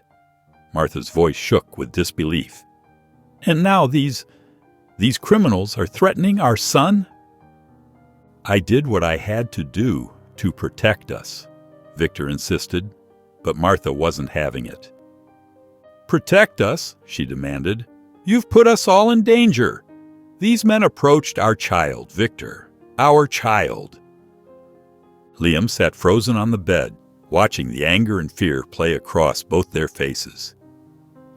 Martha's voice shook with disbelief. "And now these criminals are threatening our son?" "I did what I had to do to protect us," Victor insisted, but Martha wasn't having it. "Protect us?" she demanded. "You've put us all in danger. These men approached our child, Victor. Our child." Liam sat frozen on the bed, watching the anger and fear play across both their faces.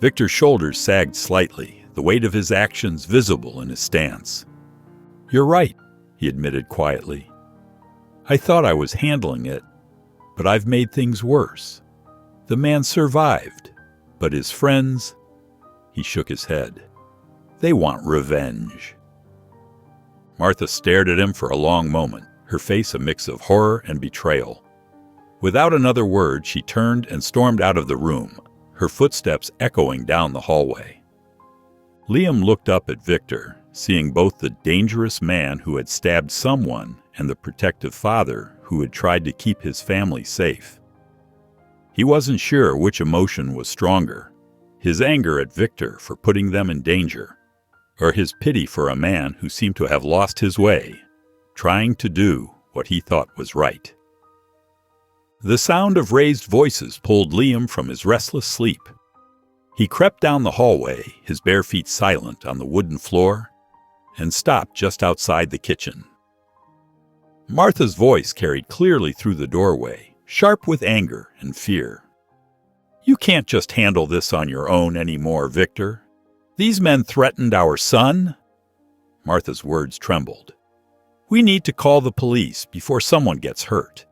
Victor's shoulders sagged slightly, the weight of his actions visible in his stance. "You're right," he admitted quietly. "I thought I was handling it, but I've made things worse. The man survived, but his friends—" He shook his head. "They want revenge." Martha stared at him for a long moment, her face a mix of horror and betrayal. Without another word, she turned and stormed out of the room, her footsteps echoing down the hallway. Liam looked up at Victor, seeing both the dangerous man who had stabbed someone and the protective father who had tried to keep his family safe. He wasn't sure which emotion was stronger, his anger at Victor for putting them in danger, or his pity for a man who seemed to have lost his way, trying to do what he thought was right. The sound of raised voices pulled Liam from his restless sleep. He crept down the hallway, his bare feet silent on the wooden floor, and stopped just outside the kitchen. Martha's voice carried clearly through the doorway, sharp with anger and fear. "You can't just handle this on your own anymore, Victor. These men threatened our son." Martha's words trembled. "We need to call the police before someone gets hurt."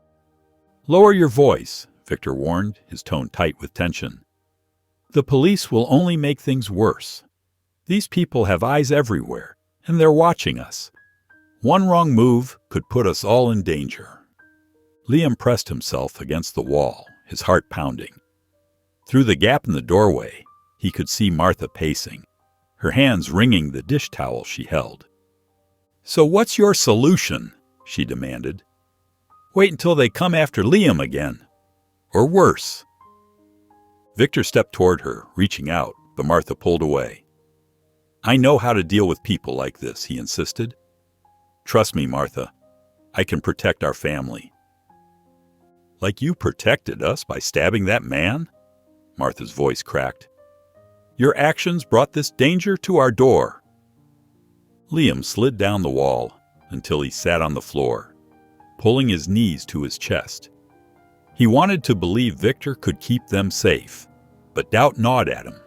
"Lower your voice," Victor warned, his tone tight with tension. "The police will only make things worse. These people have eyes everywhere, and they're watching us. One wrong move could put us all in danger." Liam pressed himself against the wall, his heart pounding. Through the gap in the doorway, he could see Martha pacing, her hands wringing the dish towel she held. "So what's your solution?" she demanded. "Wait until they come after Liam again. Or worse." Victor stepped toward her, reaching out, but Martha pulled away. "I know how to deal with people like this," he insisted. "Trust me, Martha. I can protect our family." "Like you protected us by stabbing that man?" Martha's voice cracked. "Your actions brought this danger to our door." Liam slid down the wall until he sat on the floor, pulling his knees to his chest. He wanted to believe Victor could keep them safe, but doubt gnawed at him.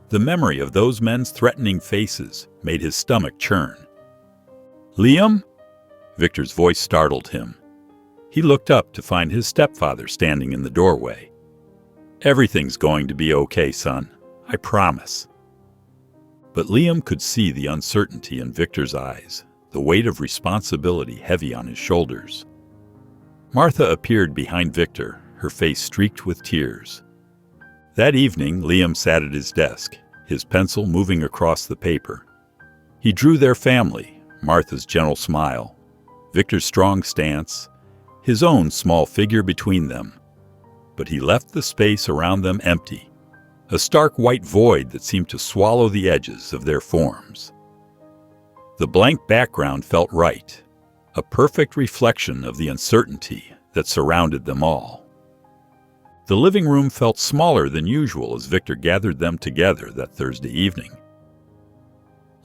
The memory of those men's threatening faces made his stomach churn. "Liam?" Victor's voice startled him. He looked up to find his stepfather standing in the doorway. "Everything's going to be okay, son. I promise." But Liam could see the uncertainty in Victor's eyes, the weight of responsibility heavy on his shoulders. Martha appeared behind Victor, her face streaked with tears. That evening, Liam sat at his desk, his pencil moving across the paper. He drew their family, Martha's gentle smile, Victor's strong stance, his own small figure between them. But he left the space around them empty, a stark white void that seemed to swallow the edges of their forms. The blank background felt right, a perfect reflection of the uncertainty that surrounded them all. The living room felt smaller than usual as Victor gathered them together that Thursday evening.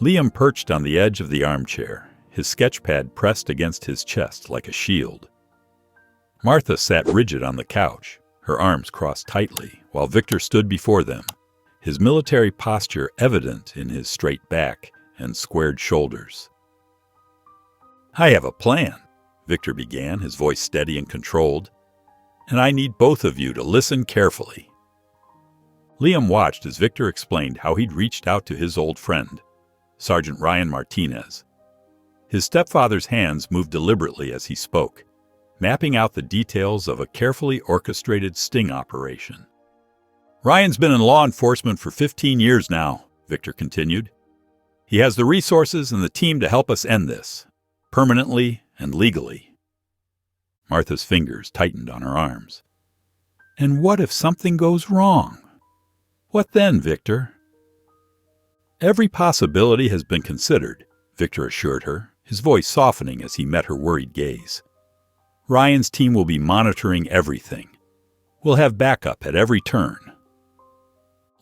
Liam perched on the edge of the armchair, his sketchpad pressed against his chest like a shield. Martha sat rigid on the couch, her arms crossed tightly, while Victor stood before them, his military posture evident in his straight back and squared shoulders. "I have a plan," Victor began, his voice steady and controlled, "and I need both of you to listen carefully." Liam watched as Victor explained how he'd reached out to his old friend, Sergeant Ryan Martinez. His stepfather's hands moved deliberately as he spoke, mapping out the details of a carefully orchestrated sting operation. "Ryan's been in law enforcement for 15 years now," Victor continued. "He has the resources and the team to help us end this, permanently and legally." Martha's fingers tightened on her arms. "And what if something goes wrong? What then, Victor?" "Every possibility has been considered," Victor assured her, his voice softening as he met her worried gaze. "Ryan's team will be monitoring everything. We'll have backup at every turn."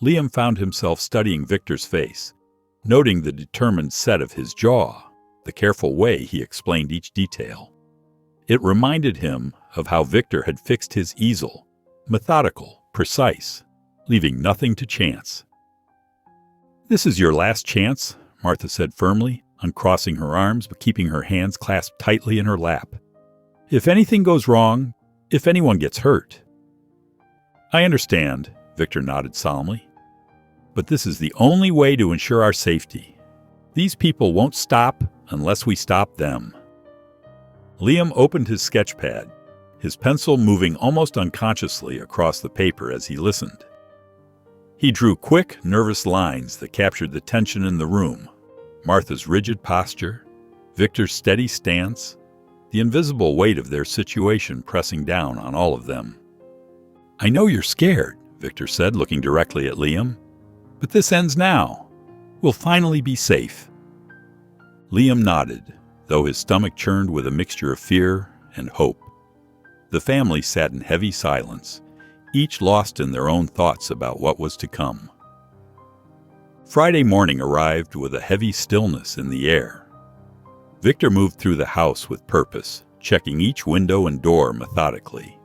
Liam found himself studying Victor's face, noting the determined set of his jaw, the careful way he explained each detail. It reminded him of how Victor had fixed his easel, methodical, precise, leaving nothing to chance. "This is your last chance," Martha said firmly, uncrossing her arms but keeping her hands clasped tightly in her lap. "If anything goes wrong, if anyone gets hurt." "I understand," Victor nodded solemnly. "But this is the only way to ensure our safety. These people won't stop unless we stop them." Liam opened his sketchpad, his pencil moving almost unconsciously across the paper as he listened. He drew quick, nervous lines that captured the tension in the room, Martha's rigid posture, Victor's steady stance, the invisible weight of their situation pressing down on all of them. "I know you're scared," Victor said, looking directly at Liam, "but this ends now. We'll finally be safe." Liam nodded, though his stomach churned with a mixture of fear and hope. The family sat in heavy silence, each lost in their own thoughts about what was to come. Friday morning arrived with a heavy stillness in the air. Victor moved through the house with purpose, checking each window and door methodically.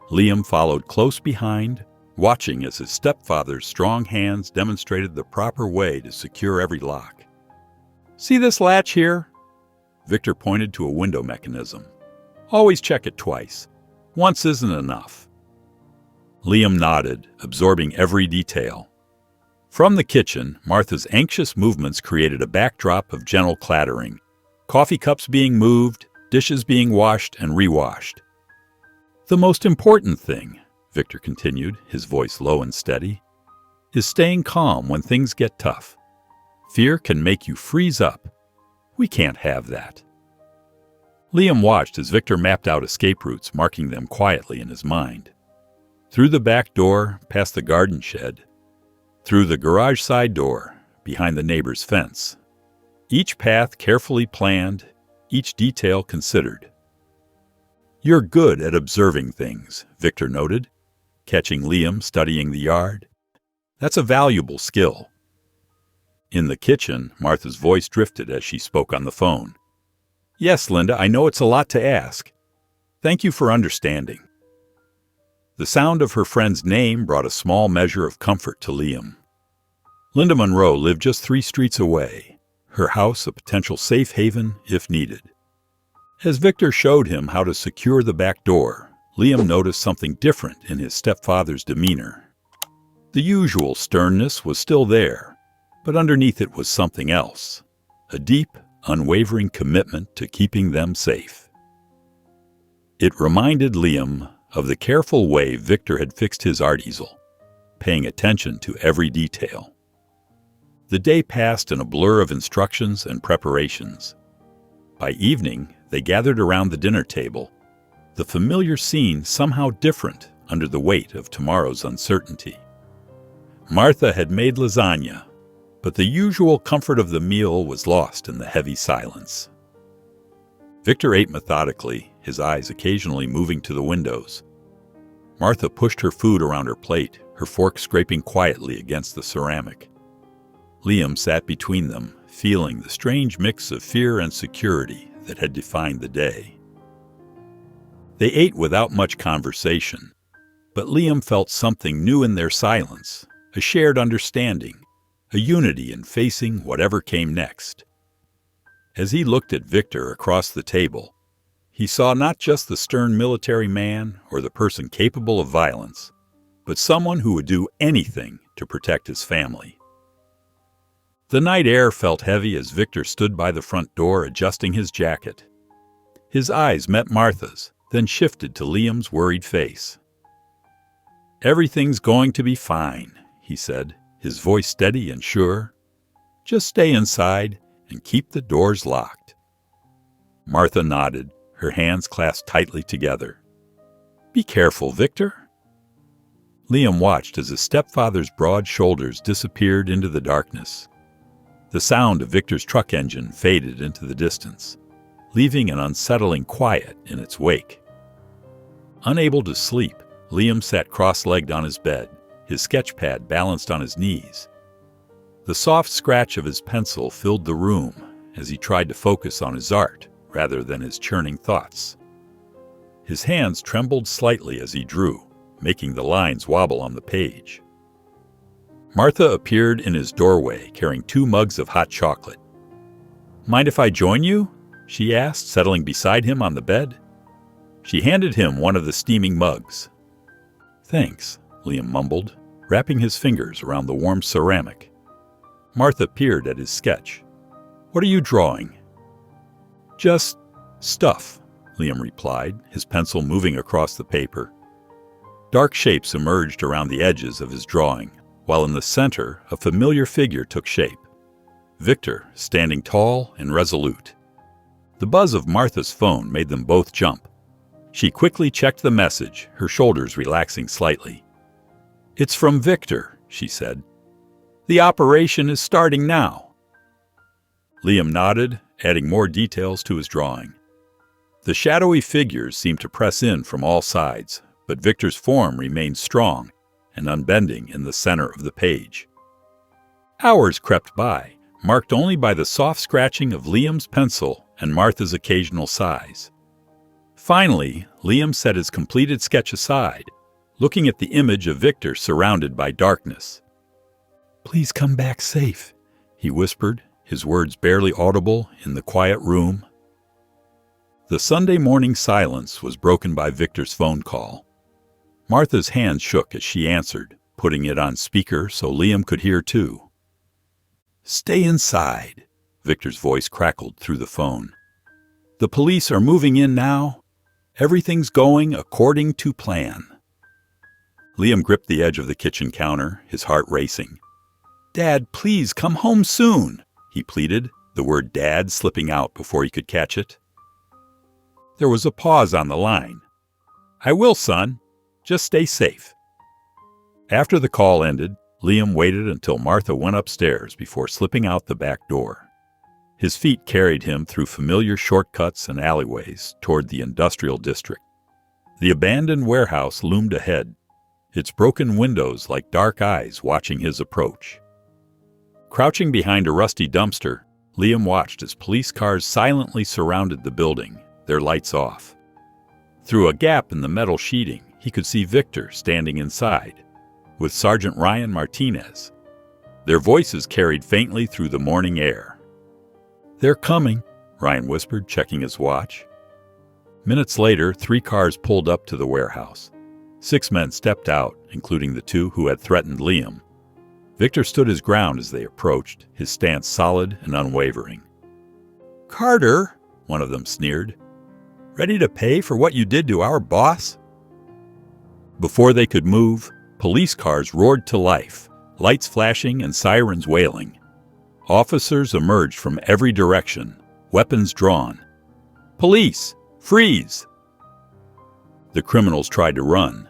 Liam followed close behind, watching as his stepfather's strong hands demonstrated the proper way to secure every lock. "See this latch here?" Victor pointed to a window mechanism. "Always check it twice. Once isn't enough." Liam nodded, absorbing every detail. From the kitchen, Martha's anxious movements created a backdrop of gentle clattering, coffee cups being moved, dishes being washed and rewashed. "The most important thing," Victor continued, his voice low and steady, "is staying calm when things get tough. Fear can make you freeze up. We can't have that." Liam watched as Victor mapped out escape routes, marking them quietly in his mind. Through the back door, past the garden shed. Through the garage side door, behind the neighbor's fence. Each path carefully planned, each detail considered. "You're good at observing things," Victor noted, catching Liam studying the yard. "That's a valuable skill." In the kitchen, Martha's voice drifted as she spoke on the phone. "Yes, Linda, I know it's a lot to ask. Thank you for understanding." The sound of her friend's name brought a small measure of comfort to Liam. Linda Monroe lived just 3 streets away, her house a potential safe haven if needed. As Victor showed him how to secure the back door, Liam noticed something different in his stepfather's demeanor. The usual sternness was still there, but underneath it was something else, a deep, unwavering commitment to keeping them safe. It reminded Liam of the careful way Victor had fixed his art easel, paying attention to every detail. The day passed in a blur of instructions and preparations. By evening, they gathered around the dinner table, the familiar scene somehow different under the weight of tomorrow's uncertainty. Martha had made lasagna, but the usual comfort of the meal was lost in the heavy silence. Victor ate methodically, his eyes occasionally moving to the windows. Martha pushed her food around her plate, her fork scraping quietly against the ceramic. Liam sat between them, feeling the strange mix of fear and security that had defined the day. They ate without much conversation, but Liam felt something new in their silence, a shared understanding, a unity in facing whatever came next. As he looked at Victor across the table, he saw not just the stern military man or the person capable of violence, but someone who would do anything to protect his family. The night air felt heavy as Victor stood by the front door adjusting his jacket. His eyes met Martha's, then shifted to Liam's worried face. "Everything's going to be fine," he said, his voice steady and sure. "Just stay inside and keep the doors locked." Martha nodded, her hands clasped tightly together. "Be careful, Victor." Liam watched as his stepfather's broad shoulders disappeared into the darkness. The sound of Victor's truck engine faded into the distance, leaving an unsettling quiet in its wake. Unable to sleep, Liam sat cross-legged on his bed, his sketch pad balanced on his knees. The soft scratch of his pencil filled the room as he tried to focus on his art rather than his churning thoughts. His hands trembled slightly as he drew, making the lines wobble on the page. Martha appeared in his doorway carrying 2 mugs of hot chocolate. "Mind if I join you?" she asked, settling beside him on the bed. She handed him one of the steaming mugs. "Thanks," Liam mumbled, wrapping his fingers around the warm ceramic. Martha peered at his sketch. "What are you drawing?" "Just stuff," Liam replied, his pencil moving across the paper. Dark shapes emerged around the edges of his drawing, while in the center a familiar figure took shape. Victor, standing tall and resolute. The buzz of Martha's phone made them both jump. She quickly checked the message, her shoulders relaxing slightly. "It's from Victor," she said. "The operation is starting now." Liam nodded, adding more details to his drawing. The shadowy figures seemed to press in from all sides, but Victor's form remained strong and unbending in the center of the page. Hours crept by, marked only by the soft scratching of Liam's pencil and Martha's occasional sighs. Finally, Liam set his completed sketch aside, looking at the image of Victor surrounded by darkness. "Please come back safe," he whispered, his words barely audible in the quiet room. The Sunday morning silence was broken by Victor's phone call. Martha's hand shook as she answered, putting it on speaker so Liam could hear too. "Stay inside," Victor's voice crackled through the phone. "The police are moving in now. Everything's going according to plan." Liam gripped the edge of the kitchen counter, his heart racing. "Dad, please come home soon," he pleaded, the word Dad slipping out before he could catch it. There was a pause on the line. "I will, son. Just stay safe." After the call ended, Liam waited until Martha went upstairs before slipping out the back door. His feet carried him through familiar shortcuts and alleyways toward the industrial district. The abandoned warehouse loomed ahead, its broken windows like dark eyes watching his approach. Crouching behind a rusty dumpster, Liam watched as police cars silently surrounded the building, their lights off. Through a gap in the metal sheeting, he could see Victor standing inside, with Sergeant Ryan Martinez. Their voices carried faintly through the morning air. "They're coming," Ryan whispered, checking his watch. Minutes later, 3 cars pulled up to the warehouse. 6 men stepped out, including the 2 who had threatened Liam. Victor stood his ground as they approached, his stance solid and unwavering. "Carter," one of them sneered, "ready to pay for what you did to our boss?" Before they could move, police cars roared to life, lights flashing and sirens wailing. Officers emerged from every direction, weapons drawn. "Police! Freeze!" The criminals tried to run,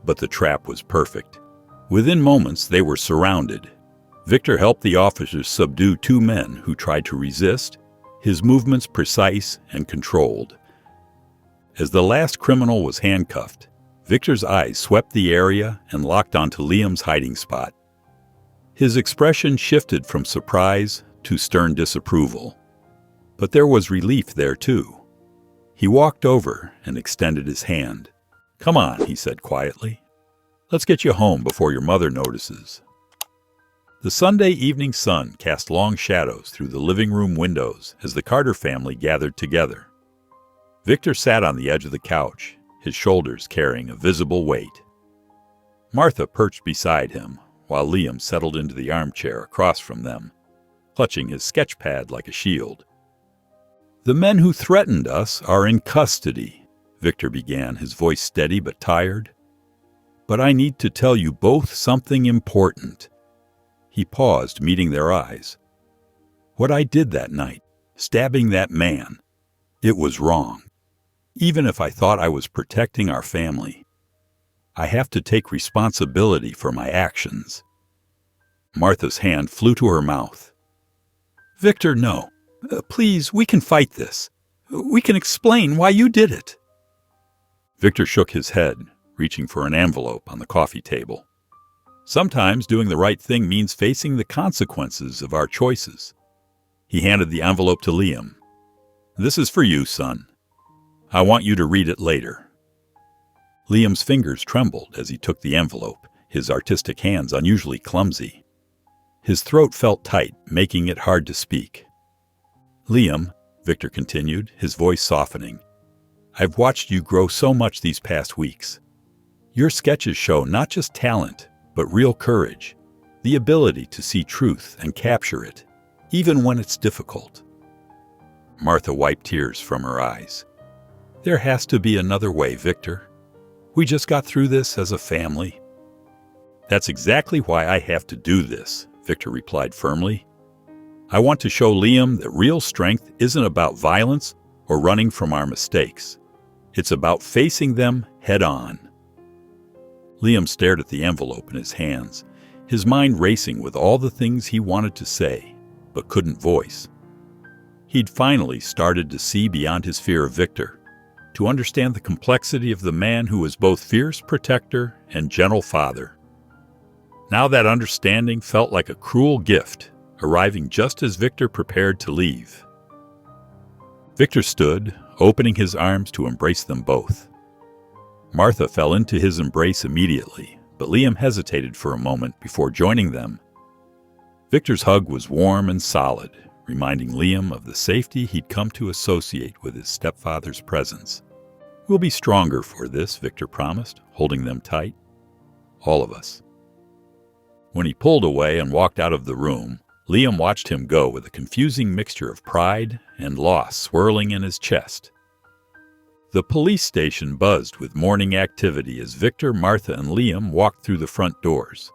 but the trap was perfect. Within moments, they were surrounded. Victor helped the officers subdue 2 men who tried to resist, his movements precise and controlled. As the last criminal was handcuffed, Victor's eyes swept the area and locked onto Liam's hiding spot. His expression shifted from surprise to stern disapproval. But there was relief there, too. He walked over and extended his hand. "Come on," he said quietly. "Let's get you home before your mother notices." The Sunday evening sun cast long shadows through the living room windows as the Carter family gathered together. Victor sat on the edge of the couch, his shoulders carrying a visible weight. Martha perched beside him, while Liam settled into the armchair across from them, clutching his sketch pad like a shield. "The men who threatened us are in custody," Victor began, his voice steady but tired. "But I need to tell you both something important." He paused, meeting their eyes. "What I did that night, stabbing that man, it was wrong. Even if I thought I was protecting our family, I have to take responsibility for my actions." Martha's hand flew to her mouth. "Victor, no. Please, we can fight this. We can explain why you did it." Victor shook his head, reaching for an envelope on the coffee table. "Sometimes doing the right thing means facing the consequences of our choices." He handed the envelope to Liam. "This is for you, son. I want you to read it later." Liam's fingers trembled as he took the envelope, his artistic hands unusually clumsy. His throat felt tight, making it hard to speak. "Liam," Victor continued, his voice softening, "I've watched you grow so much these past weeks. Your sketches show not just talent, but real courage, the ability to see truth and capture it, even when it's difficult." Martha wiped tears from her eyes. "There has to be another way, Victor. We just got through this as a family." "That's exactly why I have to do this," Victor replied firmly. "I want to show Liam that real strength isn't about violence or running from our mistakes. It's about facing them head on." Liam stared at the envelope in his hands, his mind racing with all the things he wanted to say, but couldn't voice. He'd finally started to see beyond his fear of Victor, to understand the complexity of the man who was both fierce protector and gentle father. Now that understanding felt like a cruel gift, arriving just as Victor prepared to leave. Victor stood, opening his arms to embrace them both. Martha fell into his embrace immediately, but Liam hesitated for a moment before joining them. Victor's hug was warm and solid, reminding Liam of the safety he'd come to associate with his stepfather's presence. "We'll be stronger for this," Victor promised, holding them tight. "All of us." When he pulled away and walked out of the room, Liam watched him go with a confusing mixture of pride and loss swirling in his chest. The police station buzzed with morning activity as Victor, Martha, and Liam walked through the front doors.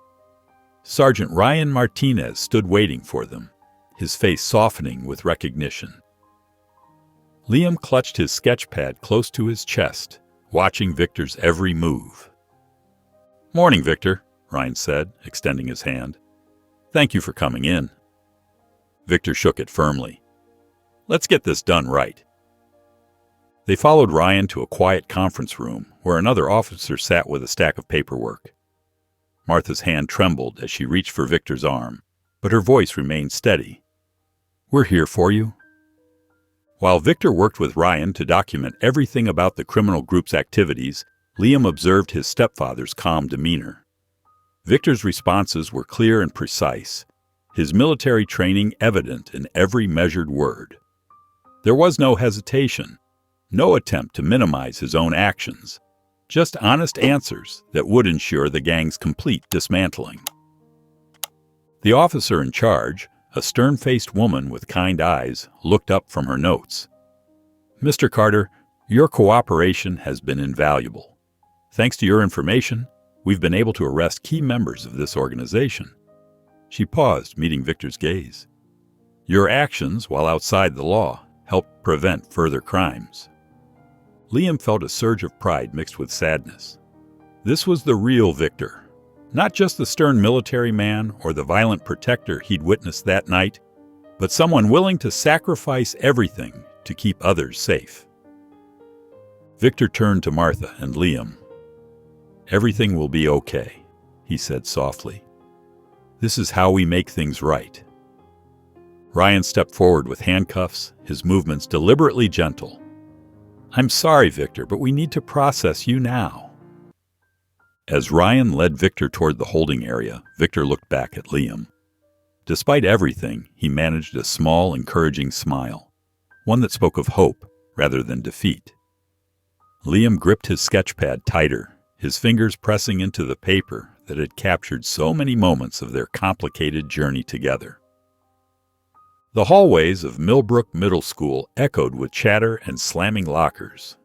Sergeant Ryan Martinez stood waiting for them, his face softening with recognition. Liam clutched his sketch pad close to his chest, watching Victor's every move. "Morning, Victor," Ryan said, extending his hand. "Thank you for coming in." Victor shook it firmly. "Let's get this done right." They followed Ryan to a quiet conference room where another officer sat with a stack of paperwork. Martha's hand trembled as she reached for Victor's arm, but her voice remained steady. "We're here for you." While Victor worked with Ryan to document everything about the criminal group's activities, Liam observed his stepfather's calm demeanor. Victor's responses were clear and precise, his military training evident in every measured word. There was no hesitation, no attempt to minimize his own actions, just honest answers that would ensure the gang's complete dismantling. The officer in charge, a stern-faced woman with kind eyes, looked up from her notes. "Mr. Carter, your cooperation has been invaluable. Thanks to your information, we've been able to arrest key members of this organization." She paused, meeting Victor's gaze. "Your actions, while outside the law, helped prevent further crimes." Liam felt a surge of pride mixed with sadness. This was the real Victor. Not just the stern military man or the violent protector he'd witnessed that night, but someone willing to sacrifice everything to keep others safe. Victor turned to Martha and Liam. "Everything will be okay," he said softly. "This is how we make things right." Ryan stepped forward with handcuffs, his movements deliberately gentle. "I'm sorry, Victor, but we need to process you now." As Ryan led Victor toward the holding area, Victor looked back at Liam. Despite everything, he managed a small, encouraging smile, one that spoke of hope rather than defeat. Liam gripped his sketchpad tighter, his fingers pressing into the paper that had captured so many moments of their complicated journey together. The hallways of Millbrook Middle School echoed with chatter and slamming lockers.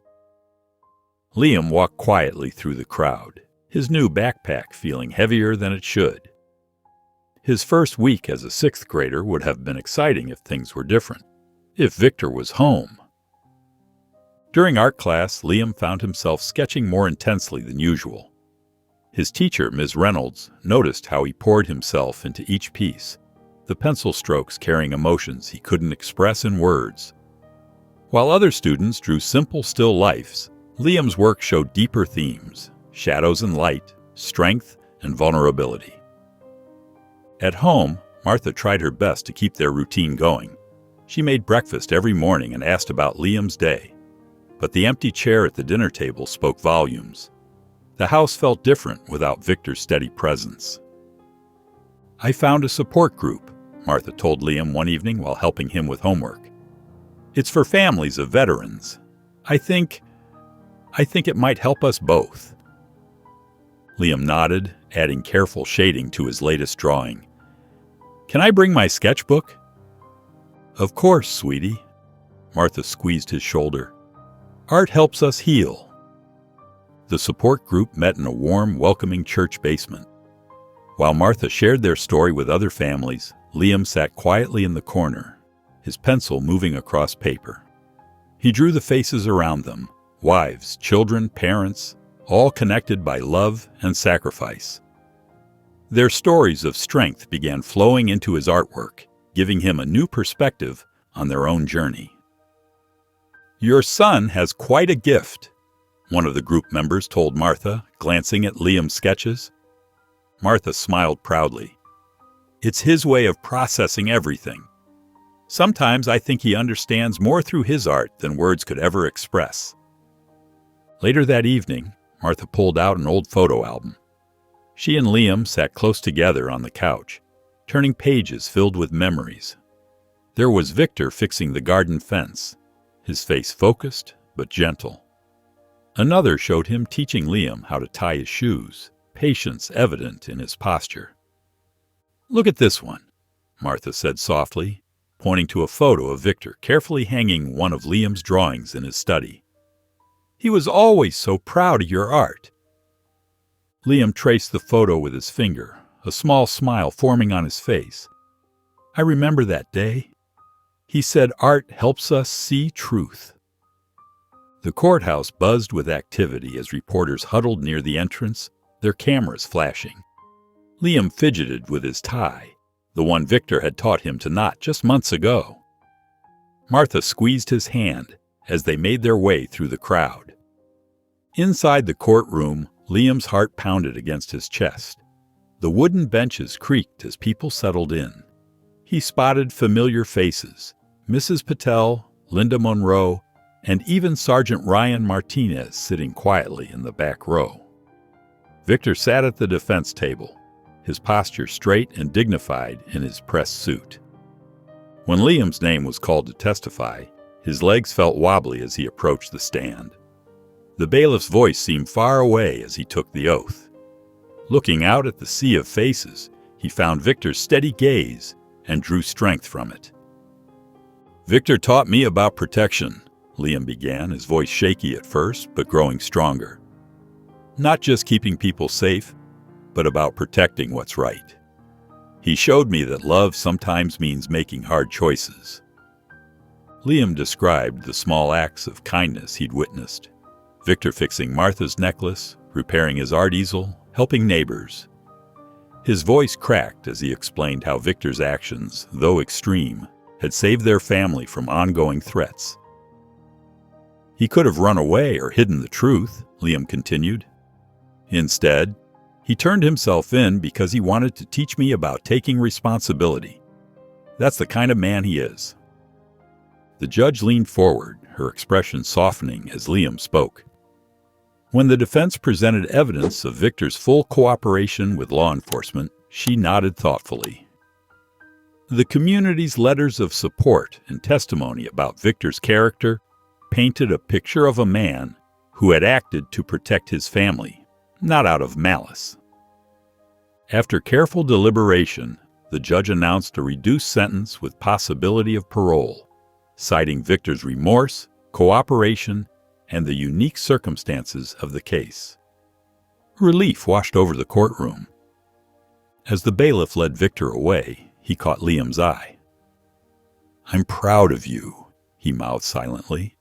Liam walked quietly through the crowd, his new backpack feeling heavier than it should. His first week as a sixth grader would have been exciting if things were different, if Victor was home. During art class, Liam found himself sketching more intensely than usual. His teacher, Ms. Reynolds, noticed how he poured himself into each piece, the pencil strokes carrying emotions he couldn't express in words. While other students drew simple still lifes, Liam's work showed deeper themes: shadows and light, strength and vulnerability. At home, Martha tried her best to keep their routine going. She made breakfast every morning and asked about Liam's day. But the empty chair at the dinner table spoke volumes. The house felt different without Victor's steady presence. "I found a support group," Martha told Liam one evening while helping him with homework. "It's for families of veterans. I think it might help us both." Liam nodded, adding careful shading to his latest drawing. "Can I bring my sketchbook?" "Of course, sweetie." Martha squeezed his shoulder. "Art helps us heal." The support group met in a warm, welcoming church basement. While Martha shared their story with other families, Liam sat quietly in the corner, his pencil moving across paper. He drew the faces around them, wives, children, parents, all connected by love and sacrifice. Their stories of strength began flowing into his artwork, giving him a new perspective on their own journey. "Your son has quite a gift," one of the group members told Martha, glancing at Liam's sketches. Martha smiled proudly. "It's his way of processing everything. Sometimes I think he understands more through his art than words could ever express." Later that evening, Martha pulled out an old photo album. She and Liam sat close together on the couch, turning pages filled with memories. There was Victor fixing the garden fence, his face focused but gentle. Another showed him teaching Liam how to tie his shoes, patience evident in his posture. "Look at this one," Martha said softly, pointing to a photo of Victor carefully hanging one of Liam's drawings in his study. "He was always so proud of your art." Liam traced the photo with his finger, a small smile forming on his face. "I remember that day. He said art helps us see truth." The courthouse buzzed with activity as reporters huddled near the entrance, their cameras flashing. Liam fidgeted with his tie, the one Victor had taught him to knot just months ago. Martha squeezed his hand as they made their way through the crowd. Inside the courtroom, Liam's heart pounded against his chest. The wooden benches creaked as people settled in. He spotted familiar faces: Mrs. Patel, Linda Monroe, and even Sergeant Ryan Martinez sitting quietly in the back row. Victor sat at the defense table, his posture straight and dignified in his press suit. When Liam's name was called to testify, his legs felt wobbly as he approached the stand. The bailiff's voice seemed far away as he took the oath. Looking out at the sea of faces, he found Victor's steady gaze and drew strength from it. "Victor taught me about protection," Liam began, his voice shaky at first, but growing stronger. "Not just keeping people safe, but about protecting what's right. He showed me that love sometimes means making hard choices." Liam described the small acts of kindness he'd witnessed. Victor fixing Martha's necklace, repairing his art easel, helping neighbors. His voice cracked as he explained how Victor's actions, though extreme, had saved their family from ongoing threats. "He could have run away or hidden the truth," Liam continued. "Instead, he turned himself in because he wanted to teach me about taking responsibility. That's the kind of man he is." The judge leaned forward, her expression softening as Liam spoke. When the defense presented evidence of Victor's full cooperation with law enforcement, she nodded thoughtfully. The community's letters of support and testimony about Victor's character painted a picture of a man who had acted to protect his family, not out of malice. After careful deliberation, the judge announced a reduced sentence with possibility of parole, citing Victor's remorse, cooperation, and the unique circumstances of the case. Relief washed over the courtroom. As the bailiff led Victor away, he caught Liam's eye. "I'm proud of you," he mouthed silently.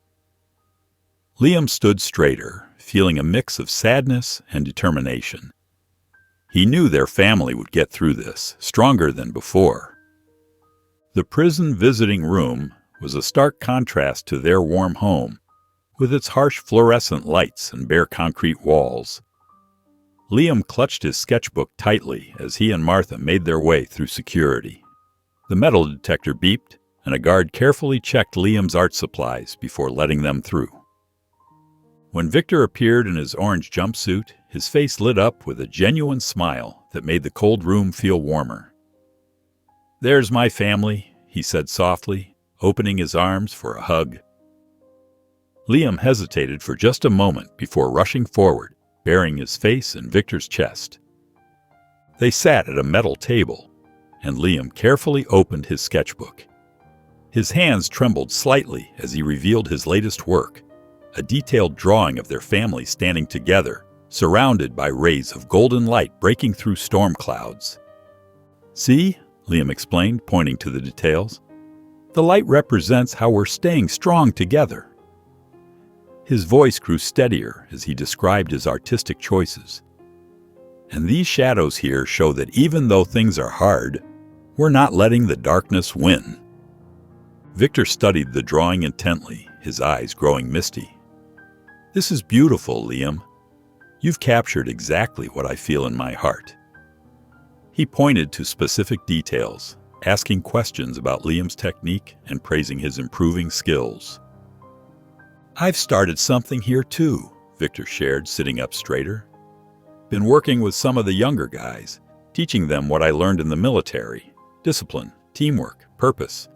Liam stood straighter, feeling a mix of sadness and determination. He knew their family would get through this, stronger than before. The prison visiting room was a stark contrast to their warm home, with its harsh fluorescent lights and bare concrete walls. Liam clutched his sketchbook tightly as he and Martha made their way through security. The metal detector beeped, and a guard carefully checked Liam's art supplies before letting them through. When Victor appeared in his orange jumpsuit, his face lit up with a genuine smile that made the cold room feel warmer. "There's my family," he said softly, opening his arms for a hug. Liam hesitated for just a moment before rushing forward, burying his face in Victor's chest. They sat at a metal table, and Liam carefully opened his sketchbook. His hands trembled slightly as he revealed his latest work, a detailed drawing of their family standing together, surrounded by rays of golden light breaking through storm clouds. "See?" Liam explained, pointing to the details. "The light represents how we're staying strong together." His voice grew steadier as he described his artistic choices. "And these shadows here show that even though things are hard, we're not letting the darkness win." Victor studied the drawing intently, his eyes growing misty. "This is beautiful, Liam. You've captured exactly what I feel in my heart." He pointed to specific details, asking questions about Liam's technique and praising his improving skills. "I've started something here too," Victor shared, sitting up straighter. "Been working with some of the younger guys, teaching them what I learned in the military: discipline, teamwork, purpose.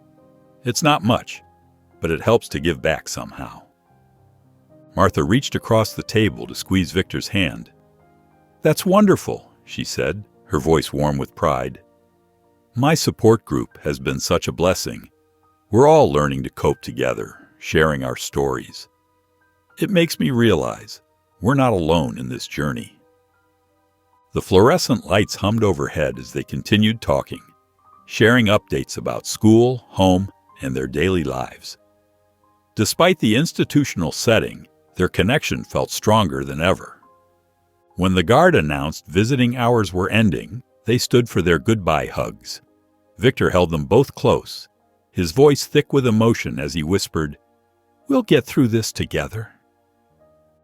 It's not much, but it helps to give back somehow." Martha reached across the table to squeeze Victor's hand. "That's wonderful," she said, her voice warm with pride. "My support group has been such a blessing. We're all learning to cope together, sharing our stories. It makes me realize we're not alone in this journey." The fluorescent lights hummed overhead as they continued talking, sharing updates about school, home, and their daily lives. Despite the institutional setting, their connection felt stronger than ever. When the guard announced visiting hours were ending, they stood for their goodbye hugs. Victor held them both close, his voice thick with emotion as he whispered, "We'll get through this together."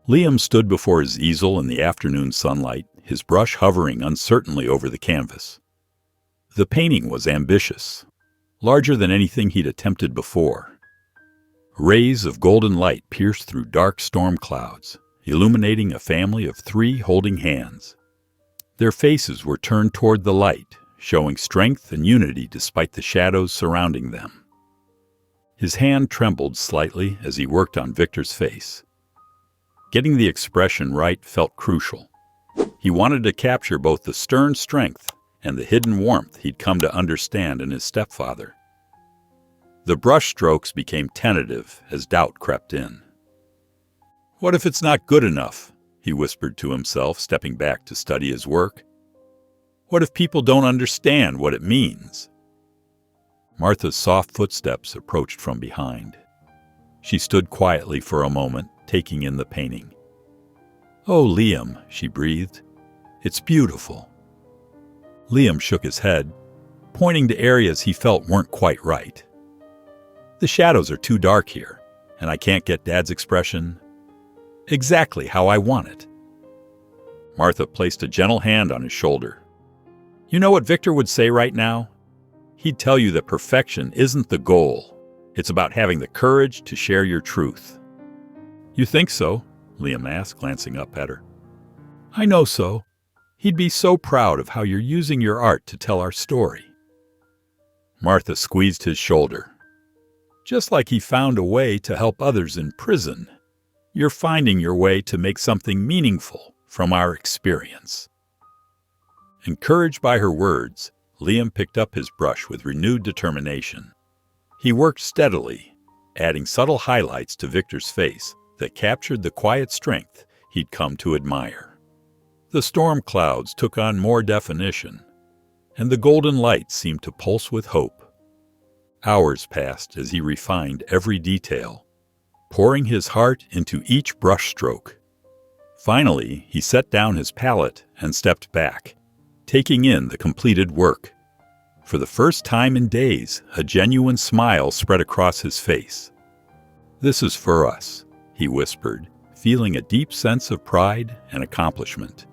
Liam stood before his easel in the afternoon sunlight, his brush hovering uncertainly over the canvas. The painting was ambitious, larger than anything he'd attempted before. Rays of golden light pierced through dark storm clouds, illuminating a family of 3 holding hands. Their faces were turned toward the light, showing strength and unity despite the shadows surrounding them. His hand trembled slightly as he worked on Victor's face. Getting the expression right felt crucial. He wanted to capture both the stern strength and the hidden warmth he'd come to understand in his stepfather. The brush strokes became tentative as doubt crept in. "What if it's not good enough?" he whispered to himself, stepping back to study his work. "What if people don't understand what it means?" Martha's soft footsteps approached from behind. She stood quietly for a moment, taking in the painting. "Oh, Liam," she breathed. "It's beautiful." Liam shook his head, pointing to areas he felt weren't quite right. "The shadows are too dark here, and I can't get Dad's expression exactly how I want it." Martha placed a gentle hand on his shoulder. "You know what Victor would say right now? he'd tell you that perfection isn't the goal. It's about having the courage to share your truth. You think so? Liam asked, glancing up at her. I know so. He'd be so proud of how you're using your art to tell our story. Martha squeezed his shoulder. Just like he found a way to help others in prison, you're finding your way to make something meaningful from our experience. Encouraged by her words, Liam picked up his brush with renewed determination. He worked steadily, adding subtle highlights to Victor's face that captured the quiet strength he'd come to admire. The storm clouds took on more definition, and the golden light seemed to pulse with hope. Hours passed as he refined every detail, pouring his heart into each brushstroke. Finally, he set down his palette and stepped back, taking in the completed work. For the first time in days, a genuine smile spread across his face. "This is for us," he whispered, feeling a deep sense of pride and accomplishment.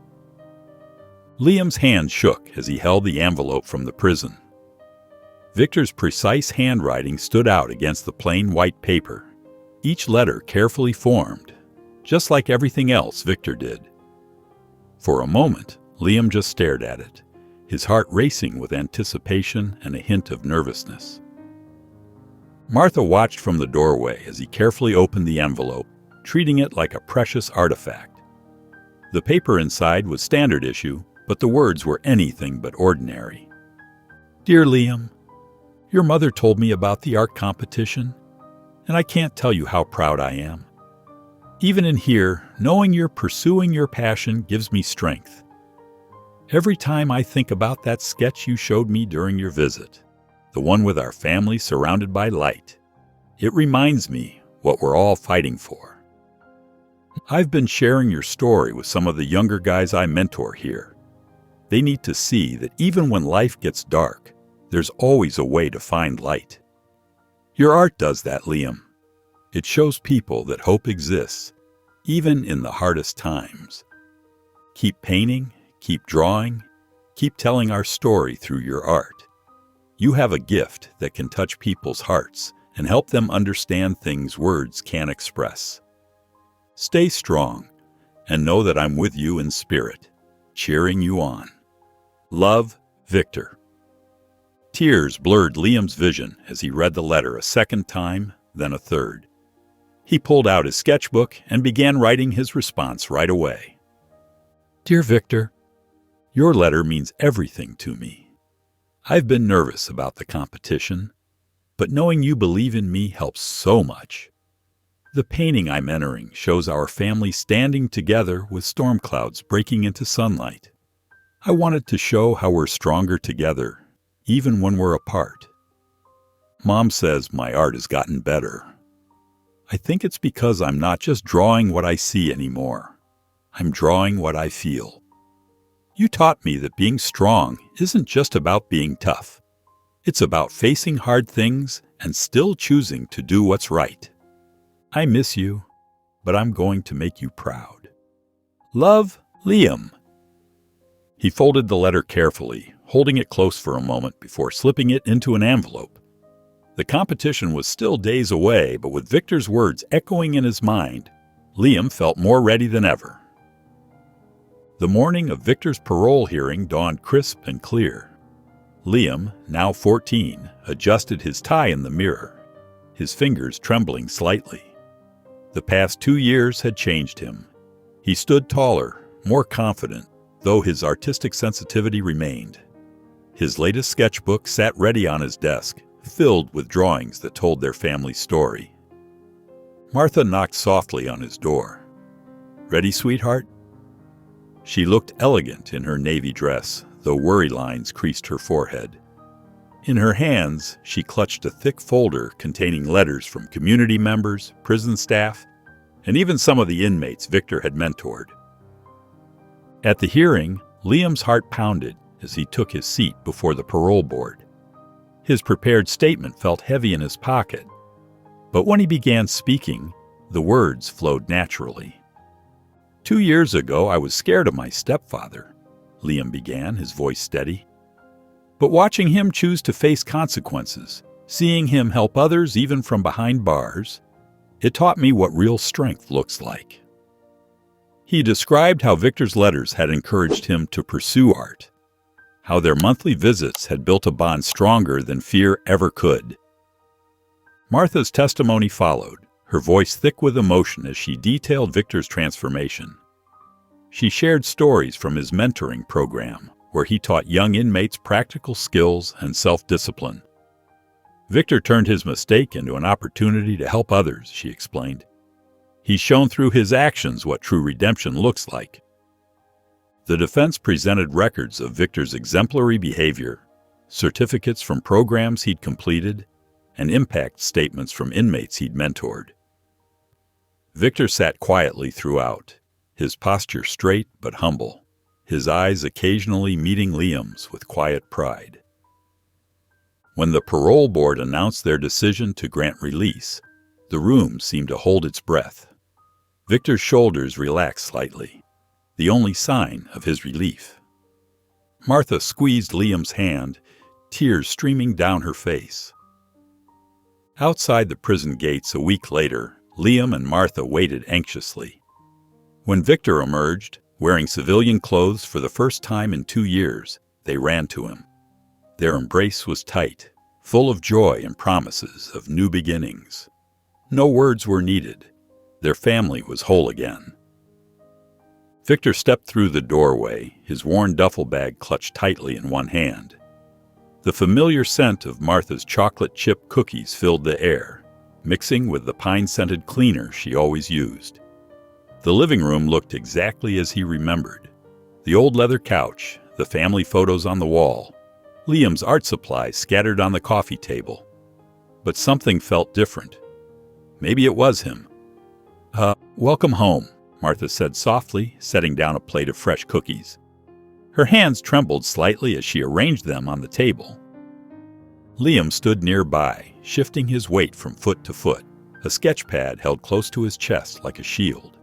Liam's hand shook as he held the envelope from the prison. Victor's precise handwriting stood out against the plain white paper, each letter carefully formed, just like everything else Victor did. For a moment, Liam just stared at it, his heart racing with anticipation and a hint of nervousness. Martha watched from the doorway as he carefully opened the envelope, treating it like a precious artifact. The paper inside was standard issue, but the words were anything but ordinary. "Dear Liam, your mother told me about the art competition, and I can't tell you how proud I am. Even in here, knowing you're pursuing your passion gives me strength. Every time I think about that sketch you showed me during your visit, the one with our family surrounded by light, it reminds me what we're all fighting for. I've been sharing your story with some of the younger guys I mentor here. They need to see that even when life gets dark, there's always a way to find light. Your art does that, Liam. It shows people that hope exists, even in the hardest times. Keep painting, keep drawing, keep telling our story through your art. You have a gift that can touch people's hearts and help them understand things words can't express. Stay strong, and know that I'm with you in spirit, cheering you on. Love, Victor." Tears blurred Liam's vision as he read the letter a second time, then a third. He pulled out his sketchbook and began writing his response right away. "Dear Victor, your letter means everything to me. I've been nervous about the competition, but knowing you believe in me helps so much. The painting I'm entering shows our family standing together with storm clouds breaking into sunlight. I wanted to show how we're stronger together, even when we're apart. Mom says my art has gotten better. I think it's because I'm not just drawing what I see anymore. I'm drawing what I feel. You taught me that being strong isn't just about being tough. It's about facing hard things and still choosing to do what's right. I miss you, but I'm going to make you proud. Love, Liam." He folded the letter carefully, holding it close for a moment before slipping it into an envelope. The competition was still days away, but with Victor's words echoing in his mind, Liam felt more ready than ever. The morning of Victor's parole hearing dawned crisp and clear. Liam, now 14, adjusted his tie in the mirror, his fingers trembling slightly. The past 2 years had changed him. He stood taller, more confident, though his artistic sensitivity remained. His latest sketchbook sat ready on his desk, filled with drawings that told their family story. Martha knocked softly on his door. "Ready, sweetheart?" She looked elegant in her navy dress, though worry lines creased her forehead. In her hands, she clutched a thick folder containing letters from community members, prison staff, and even some of the inmates Victor had mentored. At the hearing, Liam's heart pounded as he took his seat before the parole board. His prepared statement felt heavy in his pocket, but when he began speaking, the words flowed naturally. 2 years ago, I was scared of my stepfather, Liam began, his voice steady. But watching him choose to face consequences, seeing him help others even from behind bars, it taught me what real strength looks like. He described how Victor's letters had encouraged him to pursue art, how their monthly visits had built a bond stronger than fear ever could. Martha's testimony followed, her voice thick with emotion as she detailed Victor's transformation. She shared stories from his mentoring program, where he taught young inmates practical skills and self-discipline. Victor turned his mistake into an opportunity to help others, she explained. He's shown through his actions what true redemption looks like. The defense presented records of Victor's exemplary behavior, certificates from programs he'd completed, and impact statements from inmates he'd mentored. Victor sat quietly throughout, his posture straight but humble, his eyes occasionally meeting Liam's with quiet pride. When the parole board announced their decision to grant release, the room seemed to hold its breath. Victor's shoulders relaxed slightly, the only sign of his relief. Martha squeezed Liam's hand, tears streaming down her face. Outside the prison gates a week later, Liam and Martha waited anxiously. When Victor emerged, wearing civilian clothes for the first time in 2 years, they ran to him. Their embrace was tight, full of joy and promises of new beginnings. No words were needed. Their family was whole again. Victor stepped through the doorway, his worn duffel bag clutched tightly in one hand. The familiar scent of Martha's chocolate chip cookies filled the air, mixing with the pine-scented cleaner she always used. The living room looked exactly as he remembered. The old leather couch, the family photos on the wall, Liam's art supplies scattered on the coffee table. But something felt different. Maybe it was him. Welcome home, Martha said softly, setting down a plate of fresh cookies. Her hands trembled slightly as she arranged them on the table. Liam stood nearby, shifting his weight from foot to foot, a sketch pad held close to his chest like a shield.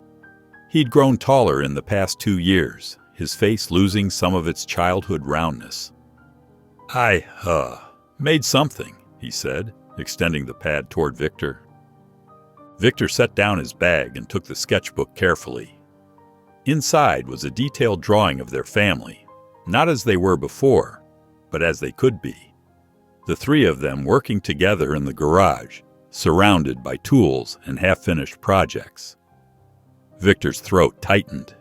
He'd grown taller in the past 2 years, his face losing some of its childhood roundness. I made something, he said, extending the pad toward Victor. Victor set down his bag and took the sketchbook carefully. Inside was a detailed drawing of their family, not as they were before, but as they could be. The 3 of them working together in the garage, surrounded by tools and half-finished projects. Victor's throat tightened.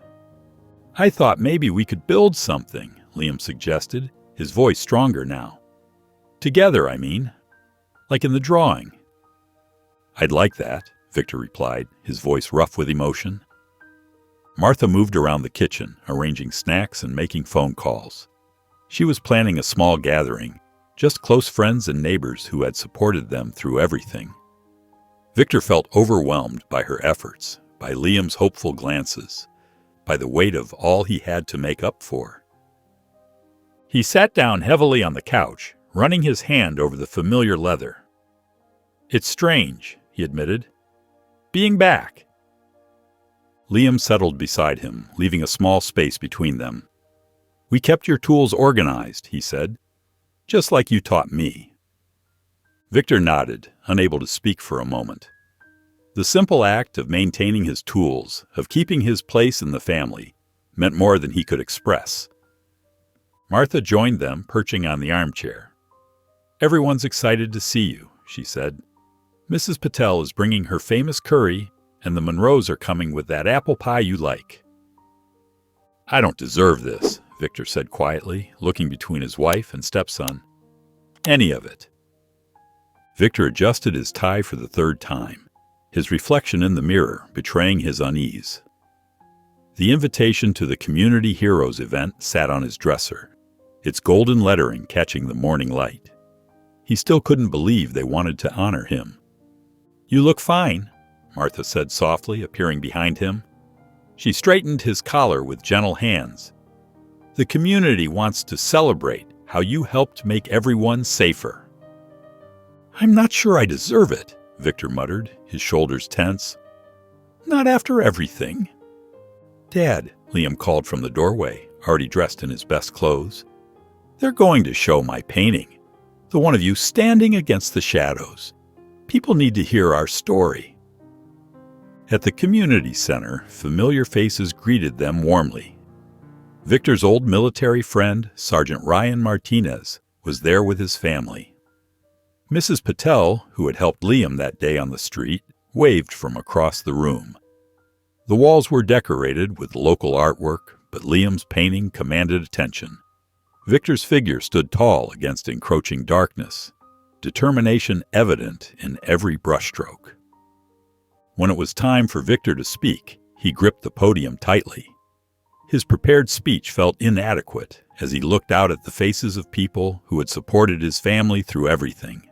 I thought maybe we could build something, Liam suggested, his voice stronger now. Together, I mean. Like in the drawing. I'd like that, Victor replied, his voice rough with emotion. Martha moved around the kitchen, arranging snacks and making phone calls. She was planning a small gathering, just close friends and neighbors who had supported them through everything. Victor felt overwhelmed by her efforts, by Liam's hopeful glances, by the weight of all he had to make up for. He sat down heavily on the couch, running his hand over the familiar leather. It's strange, he admitted. Being back. Liam settled beside him, leaving a small space between them. We kept your tools organized, he said, just like you taught me. Victor nodded, unable to speak for a moment. The simple act of maintaining his tools, of keeping his place in the family, meant more than he could express. Martha joined them, perching on the armchair. Everyone's excited to see you, she said. Mrs. Patel is bringing her famous curry, and the Monroes are coming with that apple pie you like. I don't deserve this, Victor said quietly, looking between his wife and stepson. Any of it. Victor adjusted his tie for the 3rd time, his reflection in the mirror betraying his unease. The invitation to the Community Heroes event sat on his dresser, its golden lettering catching the morning light. He still couldn't believe they wanted to honor him. You look fine, Martha said softly, appearing behind him. She straightened his collar with gentle hands. The community wants to celebrate how you helped make everyone safer. I'm not sure I deserve it, Victor muttered, his shoulders tense. Not after everything. Dad, Liam called from the doorway, already dressed in his best clothes. They're going to show my painting, the one of you standing against the shadows. People need to hear our story." At the community center, familiar faces greeted them warmly. Victor's old military friend, Sergeant Ryan Martinez, was there with his family. Mrs. Patel, who had helped Liam that day on the street, waved from across the room. The walls were decorated with local artwork, but Liam's painting commanded attention. Victor's figure stood tall against encroaching darkness, determination evident in every brushstroke. When it was time for Victor to speak, he gripped the podium tightly. His prepared speech felt inadequate as he looked out at the faces of people who had supported his family through everything.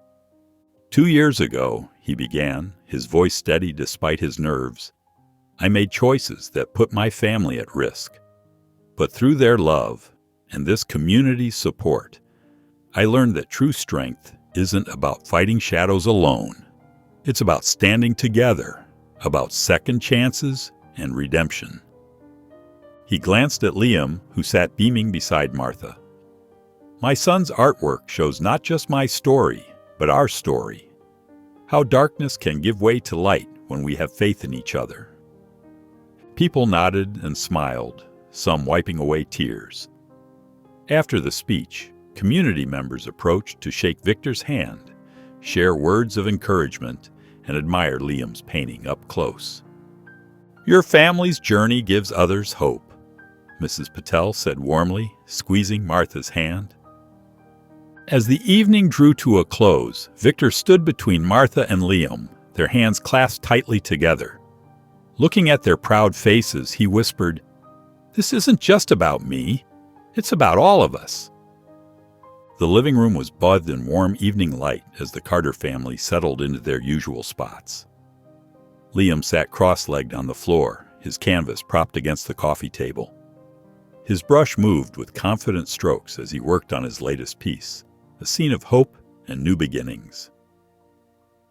2 years ago, he began, his voice steady despite his nerves, I made choices that put my family at risk. But through their love and this community's support, I learned that true strength isn't about fighting shadows alone. It's about standing together, about second chances and redemption. He glanced at Liam, who sat beaming beside Martha. My son's artwork shows not just my story, but our story. How darkness can give way to light when we have faith in each other. People nodded and smiled, some wiping away tears. After the speech, community members approached to shake Victor's hand, share words of encouragement, and admire Liam's painting up close. Your family's journey gives others hope, Mrs. Patel said warmly, squeezing Martha's hand. As the evening drew to a close, Victor stood between Martha and Liam, their hands clasped tightly together. Looking at their proud faces, he whispered, This isn't just about me. It's about all of us. The living room was bathed in warm evening light as the Carter family settled into their usual spots. Liam sat cross-legged on the floor, his canvas propped against the coffee table. His brush moved with confident strokes as he worked on his latest piece, a scene of hope and new beginnings.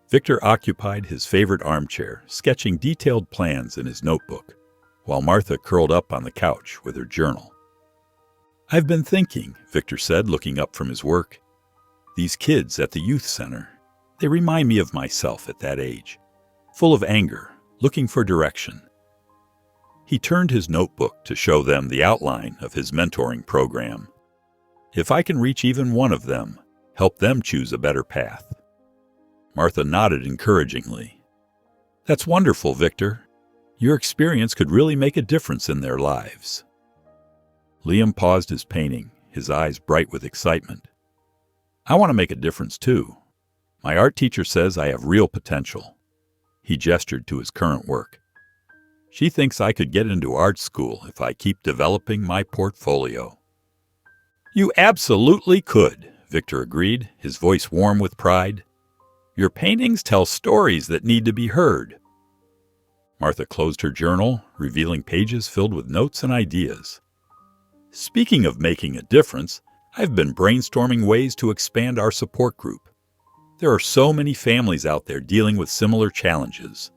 Victor occupied his favorite armchair, sketching detailed plans in his notebook, while Martha curled up on the couch with her journal. I've been thinking, Victor said, looking up from his work. These kids at the youth center, they remind me of myself at that age, full of anger, looking for direction. He turned his notebook to show them the outline of his mentoring program. If I can reach even one of them, help them choose a better path. Martha nodded encouragingly. That's wonderful, Victor. Your experience could really make a difference in their lives. Liam paused his painting, his eyes bright with excitement. I want to make a difference too. My art teacher says I have real potential. He gestured to his current work. She thinks I could get into art school if I keep developing my portfolio. You absolutely could, Victor agreed, his voice warm with pride. Your paintings tell stories that need to be heard. Martha closed her journal, revealing pages filled with notes and ideas. Speaking of making a difference, I've been brainstorming ways to expand our support group. There are so many families out there dealing with similar challenges.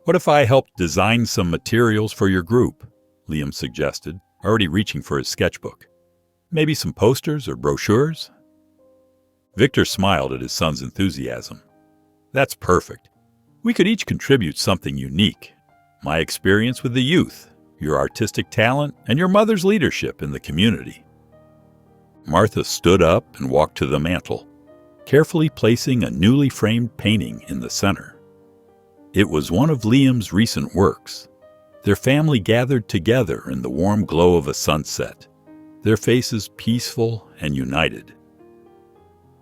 What if I helped design some materials for your group? Liam suggested, already reaching for his sketchbook. Maybe some posters or brochures? Victor smiled at his son's enthusiasm. That's perfect. We could each contribute something unique. My experience with the youth, your artistic talent, and your mother's leadership in the community. Martha stood up and walked to the mantel, carefully placing a newly framed painting in the center. It was one of Liam's recent works. Their family gathered together in the warm glow of a sunset, their faces peaceful and united.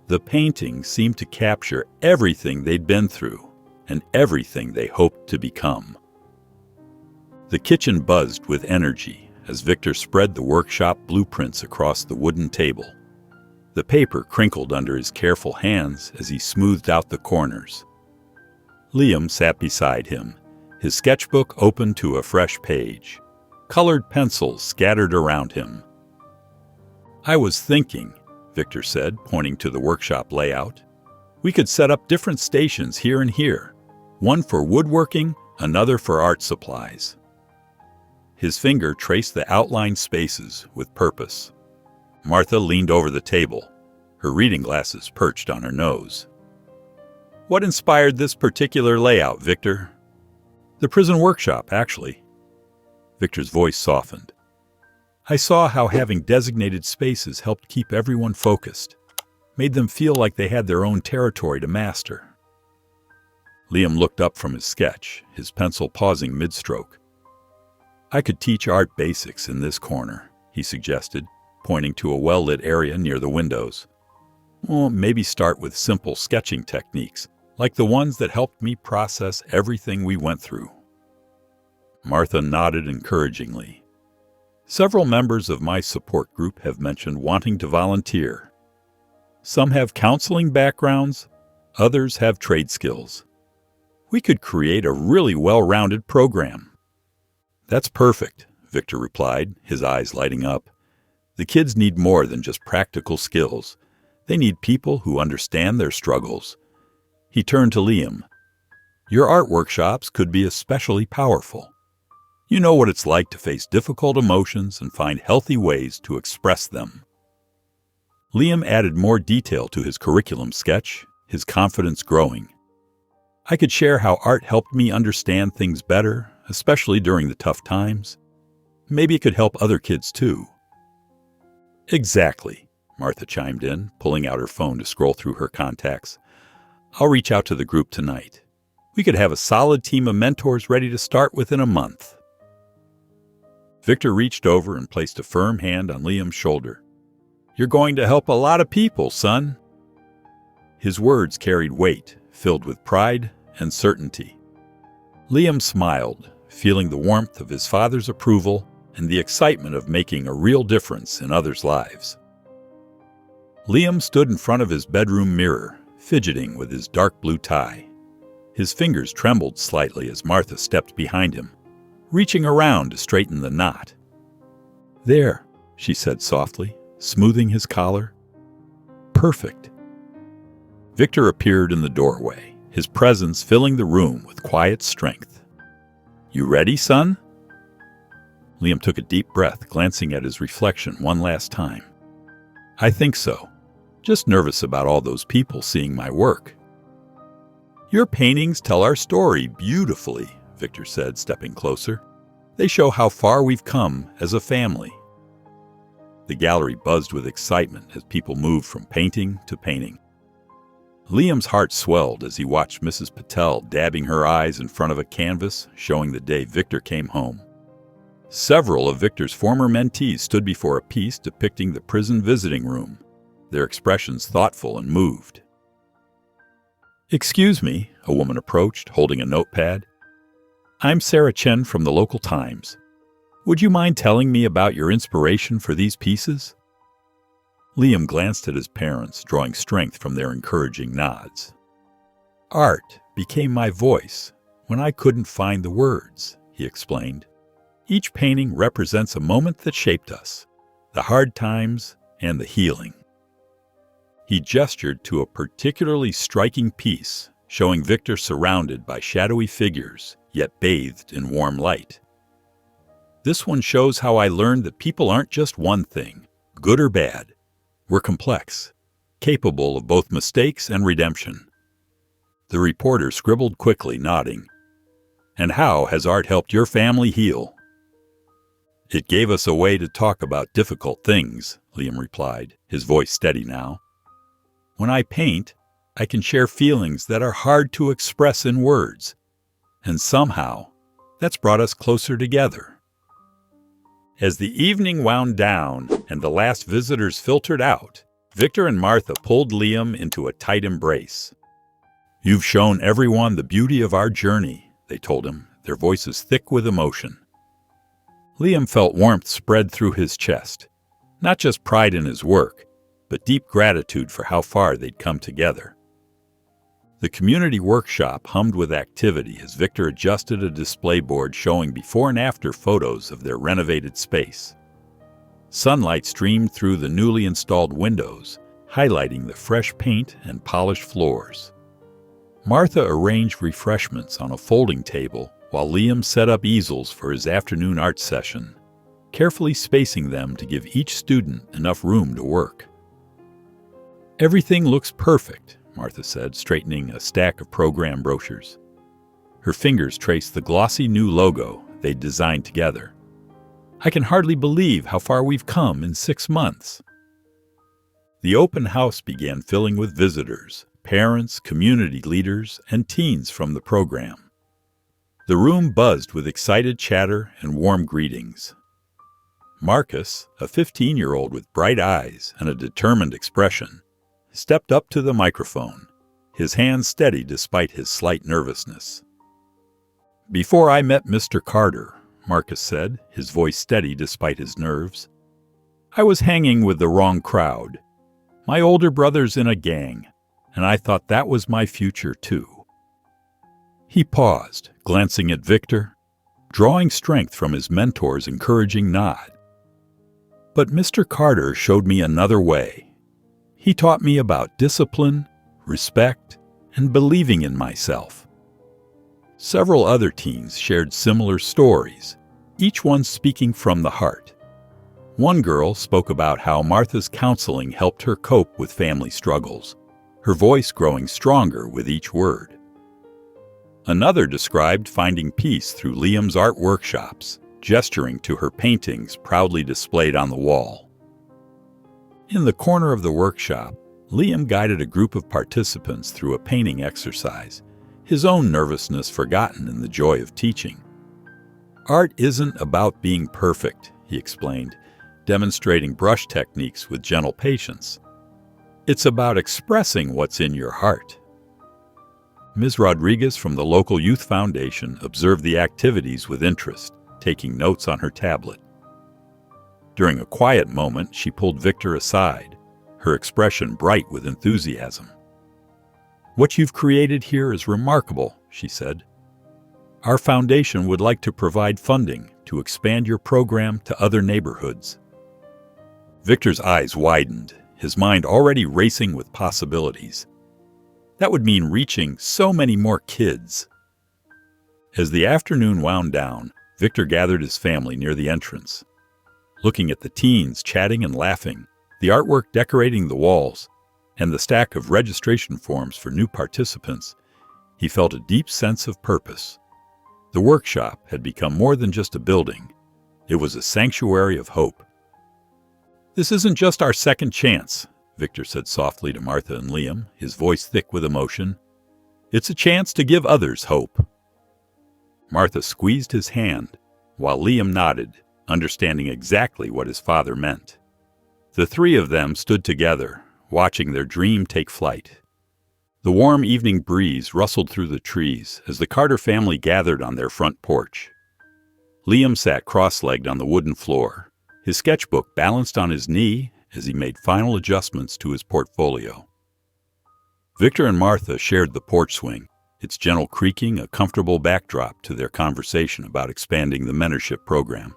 The painting seemed to capture everything they'd been through and everything they hoped to become. The kitchen buzzed with energy as Victor spread the workshop blueprints across the wooden table. The paper crinkled under his careful hands as he smoothed out the corners. Liam sat beside him, his sketchbook open to a fresh page, colored pencils scattered around him. I was thinking, Victor said, pointing to the workshop layout. We could set up different stations here and here, one for woodworking, another for art supplies. His finger traced the outlined spaces with purpose. Martha leaned over the table, her reading glasses perched on her nose. What inspired this particular layout, Victor? The prison workshop, actually. Victor's voice softened. I saw how having designated spaces helped keep everyone focused, made them feel like they had their own territory to master. Liam looked up from his sketch, his pencil pausing mid-stroke. I could teach art basics in this corner, he suggested, pointing to a well-lit area near the windows. Well, maybe start with simple sketching techniques, like the ones that helped me process everything we went through. Martha nodded encouragingly. Several members of my support group have mentioned wanting to volunteer. Some have counseling backgrounds, others have trade skills. We could create a really well-rounded program. That's perfect, Victor replied, his eyes lighting up. The kids need more than just practical skills. They need people who understand their struggles. He turned to Liam. Your art workshops could be especially powerful. You know what it's like to face difficult emotions and find healthy ways to express them. Liam added more detail to his curriculum sketch, his confidence growing. I could share how art helped me understand things better, especially during the tough times. Maybe it could help other kids too. Exactly, Martha chimed in, pulling out her phone to scroll through her contacts. I'll reach out to the group tonight. We could have a solid team of mentors ready to start within a month. Victor reached over and placed a firm hand on Liam's shoulder. You're going to help a lot of people, son. His words carried weight, filled with pride and certainty. Liam smiled, feeling the warmth of his father's approval and the excitement of making a real difference in others' lives. Liam stood in front of his bedroom mirror, fidgeting with his dark blue tie. His fingers trembled slightly as Martha stepped behind him, reaching around to straighten the knot. There, she said softly, smoothing his collar. Perfect. Victor appeared in the doorway, his presence filling the room with quiet strength. You ready, son? Liam took a deep breath, glancing at his reflection one last time. I think so. Just nervous about all those people seeing my work. Your paintings tell our story beautifully, Victor said, stepping closer. They show how far we've come as a family. The gallery buzzed with excitement as people moved from painting to painting. Liam's heart swelled as he watched Mrs. Patel dabbing her eyes in front of a canvas showing the day Victor came home. Several of Victor's former mentees stood before a piece depicting the prison visiting room, their expressions thoughtful and moved. Excuse me, a woman approached, holding a notepad. I'm Sarah Chen from the local Times. Would you mind telling me about your inspiration for these pieces? Liam glanced at his parents, drawing strength from their encouraging nods. Art became my voice when I couldn't find the words, he explained. Each painting represents a moment that shaped us, the hard times and the healing. He gestured to a particularly striking piece, showing Victor surrounded by shadowy figures, yet bathed in warm light. This one shows how I learned that people aren't just one thing, good or bad. We're complex, capable of both mistakes and redemption. The reporter scribbled quickly, nodding. And how has art helped your family heal? It gave us a way to talk about difficult things, Liam replied, his voice steady now. When I paint, I can share feelings that are hard to express in words. And somehow, that's brought us closer together. As the evening wound down and the last visitors filtered out, Victor and Martha pulled Liam into a tight embrace. You've shown everyone the beauty of our journey, they told him, their voices thick with emotion. Liam felt warmth spread through his chest, not just pride in his work, but deep gratitude for how far they'd come together. The community workshop hummed with activity as Victor adjusted a display board showing before and after photos of their renovated space. Sunlight streamed through the newly installed windows, highlighting the fresh paint and polished floors. Martha arranged refreshments on a folding table while Liam set up easels for his afternoon art session. carefully spacing them to give each student enough room to work. "Everything looks perfect," Martha said, straightening a stack of program brochures. Her fingers traced the glossy new logo they'd designed together. "I can hardly believe how far we've come in 6 months." The open house began filling with visitors, parents, community leaders, and teens from the program. The room buzzed with excited chatter and warm greetings. Marcus, a 15-year-old with bright eyes and a determined expression, stepped up to the microphone, his hands steady despite his slight nervousness. "Before I met Mr. Carter," Marcus said, his voice steady despite his nerves, "I was hanging with the wrong crowd. My older brother's in a gang, and I thought that was my future too." He paused, glancing at Victor, drawing strength from his mentor's encouraging nod. "But Mr. Carter showed me another way. He taught me about discipline, respect, and believing in myself." Several other teens shared similar stories, each one speaking from the heart. One girl spoke about how Martha's counseling helped her cope with family struggles, her voice growing stronger with each word. Another described finding peace through Liam's art workshops, gesturing to her paintings proudly displayed on the wall. In the corner of the workshop, Liam guided a group of participants through a painting exercise, his own nervousness forgotten in the joy of teaching. "Art isn't about being perfect," he explained, demonstrating brush techniques with gentle patience. "It's about expressing what's in your heart." Ms. Rodriguez from the local youth foundation observed the activities with interest, taking notes on her tablet. During a quiet moment, she pulled Victor aside, her expression bright with enthusiasm. "What you've created here is remarkable," she said. "Our foundation would like to provide funding to expand your program to other neighborhoods." Victor's eyes widened, his mind already racing with possibilities. That would mean reaching so many more kids. As the afternoon wound down, Victor gathered his family near the entrance. Looking at the teens chatting and laughing, the artwork decorating the walls, and the stack of registration forms for new participants, he felt a deep sense of purpose. The workshop had become more than just a building. It was a sanctuary of hope. "This isn't just our second chance," Victor said softly to Martha and Liam, his voice thick with emotion. "It's a chance to give others hope." Martha squeezed his hand, while Liam nodded, understanding exactly what his father meant. The three of them stood together, watching their dream take flight. The warm evening breeze rustled through the trees as the Carter family gathered on their front porch. Liam sat cross-legged on the wooden floor, his sketchbook balanced on his knee as he made final adjustments to his portfolio. Victor and Martha shared the porch swing, its gentle creaking a comfortable backdrop to their conversation about expanding the mentorship program.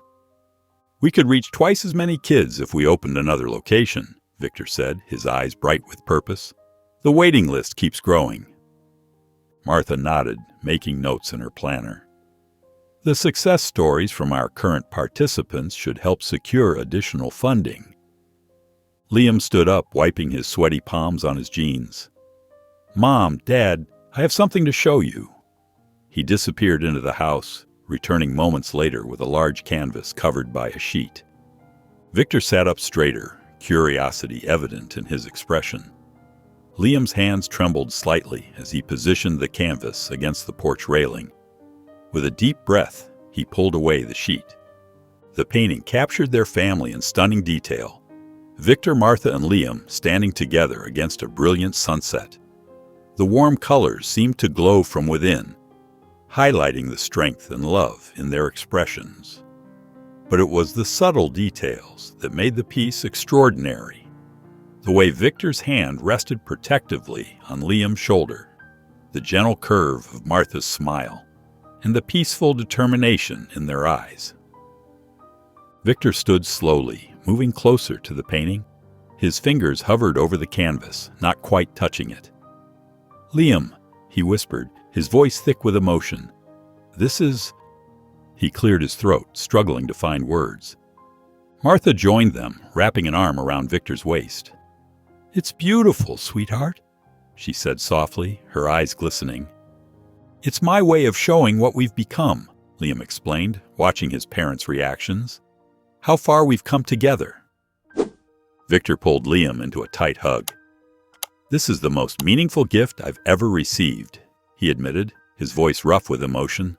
"We could reach twice as many kids if we opened another location," Victor said, his eyes bright with purpose. "The waiting list keeps growing." Martha nodded, making notes in her planner. "The success stories from our current participants should help secure additional funding." Liam stood up, wiping his sweaty palms on his jeans. "Mom, Dad, I have something to show you." He disappeared into the house, returning moments later with a large canvas covered by a sheet. Victor sat up straighter, curiosity evident in his expression. Liam's hands trembled slightly as he positioned the canvas against the porch railing. With a deep breath, he pulled away the sheet. The painting captured their family in stunning detail. Victor, Martha, and Liam standing together against a brilliant sunset. The warm colors seemed to glow from within, highlighting the strength and love in their expressions. But it was the subtle details that made the piece extraordinary. The way Victor's hand rested protectively on Liam's shoulder, the gentle curve of Martha's smile, and the peaceful determination in their eyes. Victor stood slowly, moving closer to the painting. His fingers hovered over the canvas, not quite touching it. "Liam," he whispered, his voice thick with emotion. "This is—" He cleared his throat, struggling to find words. Martha joined them, wrapping an arm around Victor's waist. "It's beautiful, sweetheart," she said softly, her eyes glistening. "It's my way of showing what we've become," Liam explained, watching his parents' reactions. "How far we've come together." Victor pulled Liam into a tight hug. "This is the most meaningful gift I've ever received," he admitted, his voice rough with emotion.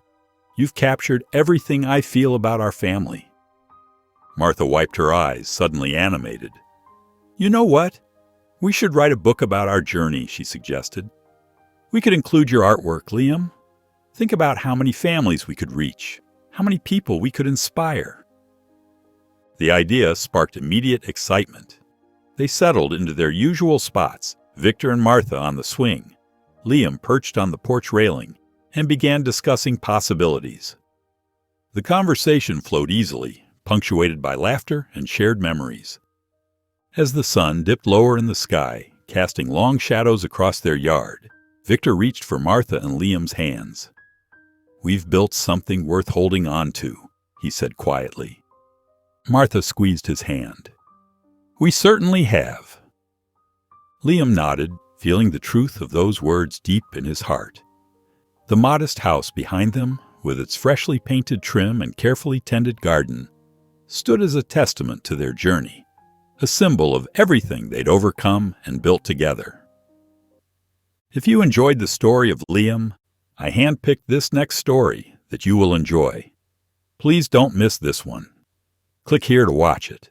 "You've captured everything I feel about our family." Martha wiped her eyes, suddenly animated. "You know what? We should write a book about our journey," she suggested. "We could include your artwork, Liam. Think about how many families we could reach, how many people we could inspire." The idea sparked immediate excitement. They settled into their usual spots, Victor and Martha on the swing, Liam perched on the porch railing, and began discussing possibilities. The conversation flowed easily, punctuated by laughter and shared memories. As the sun dipped lower in the sky, casting long shadows across their yard, Victor reached for Martha and Liam's hands. "We've built something worth holding on to," he said quietly. Martha squeezed his hand. "We certainly have." Liam nodded, feeling the truth of those words deep in his heart. The modest house behind them, with its freshly painted trim and carefully tended garden, stood as a testament to their journey, a symbol of everything they'd overcome and built together. If you enjoyed the story of Liam, I handpicked this next story that you will enjoy. Please don't miss this one. Click here to watch it.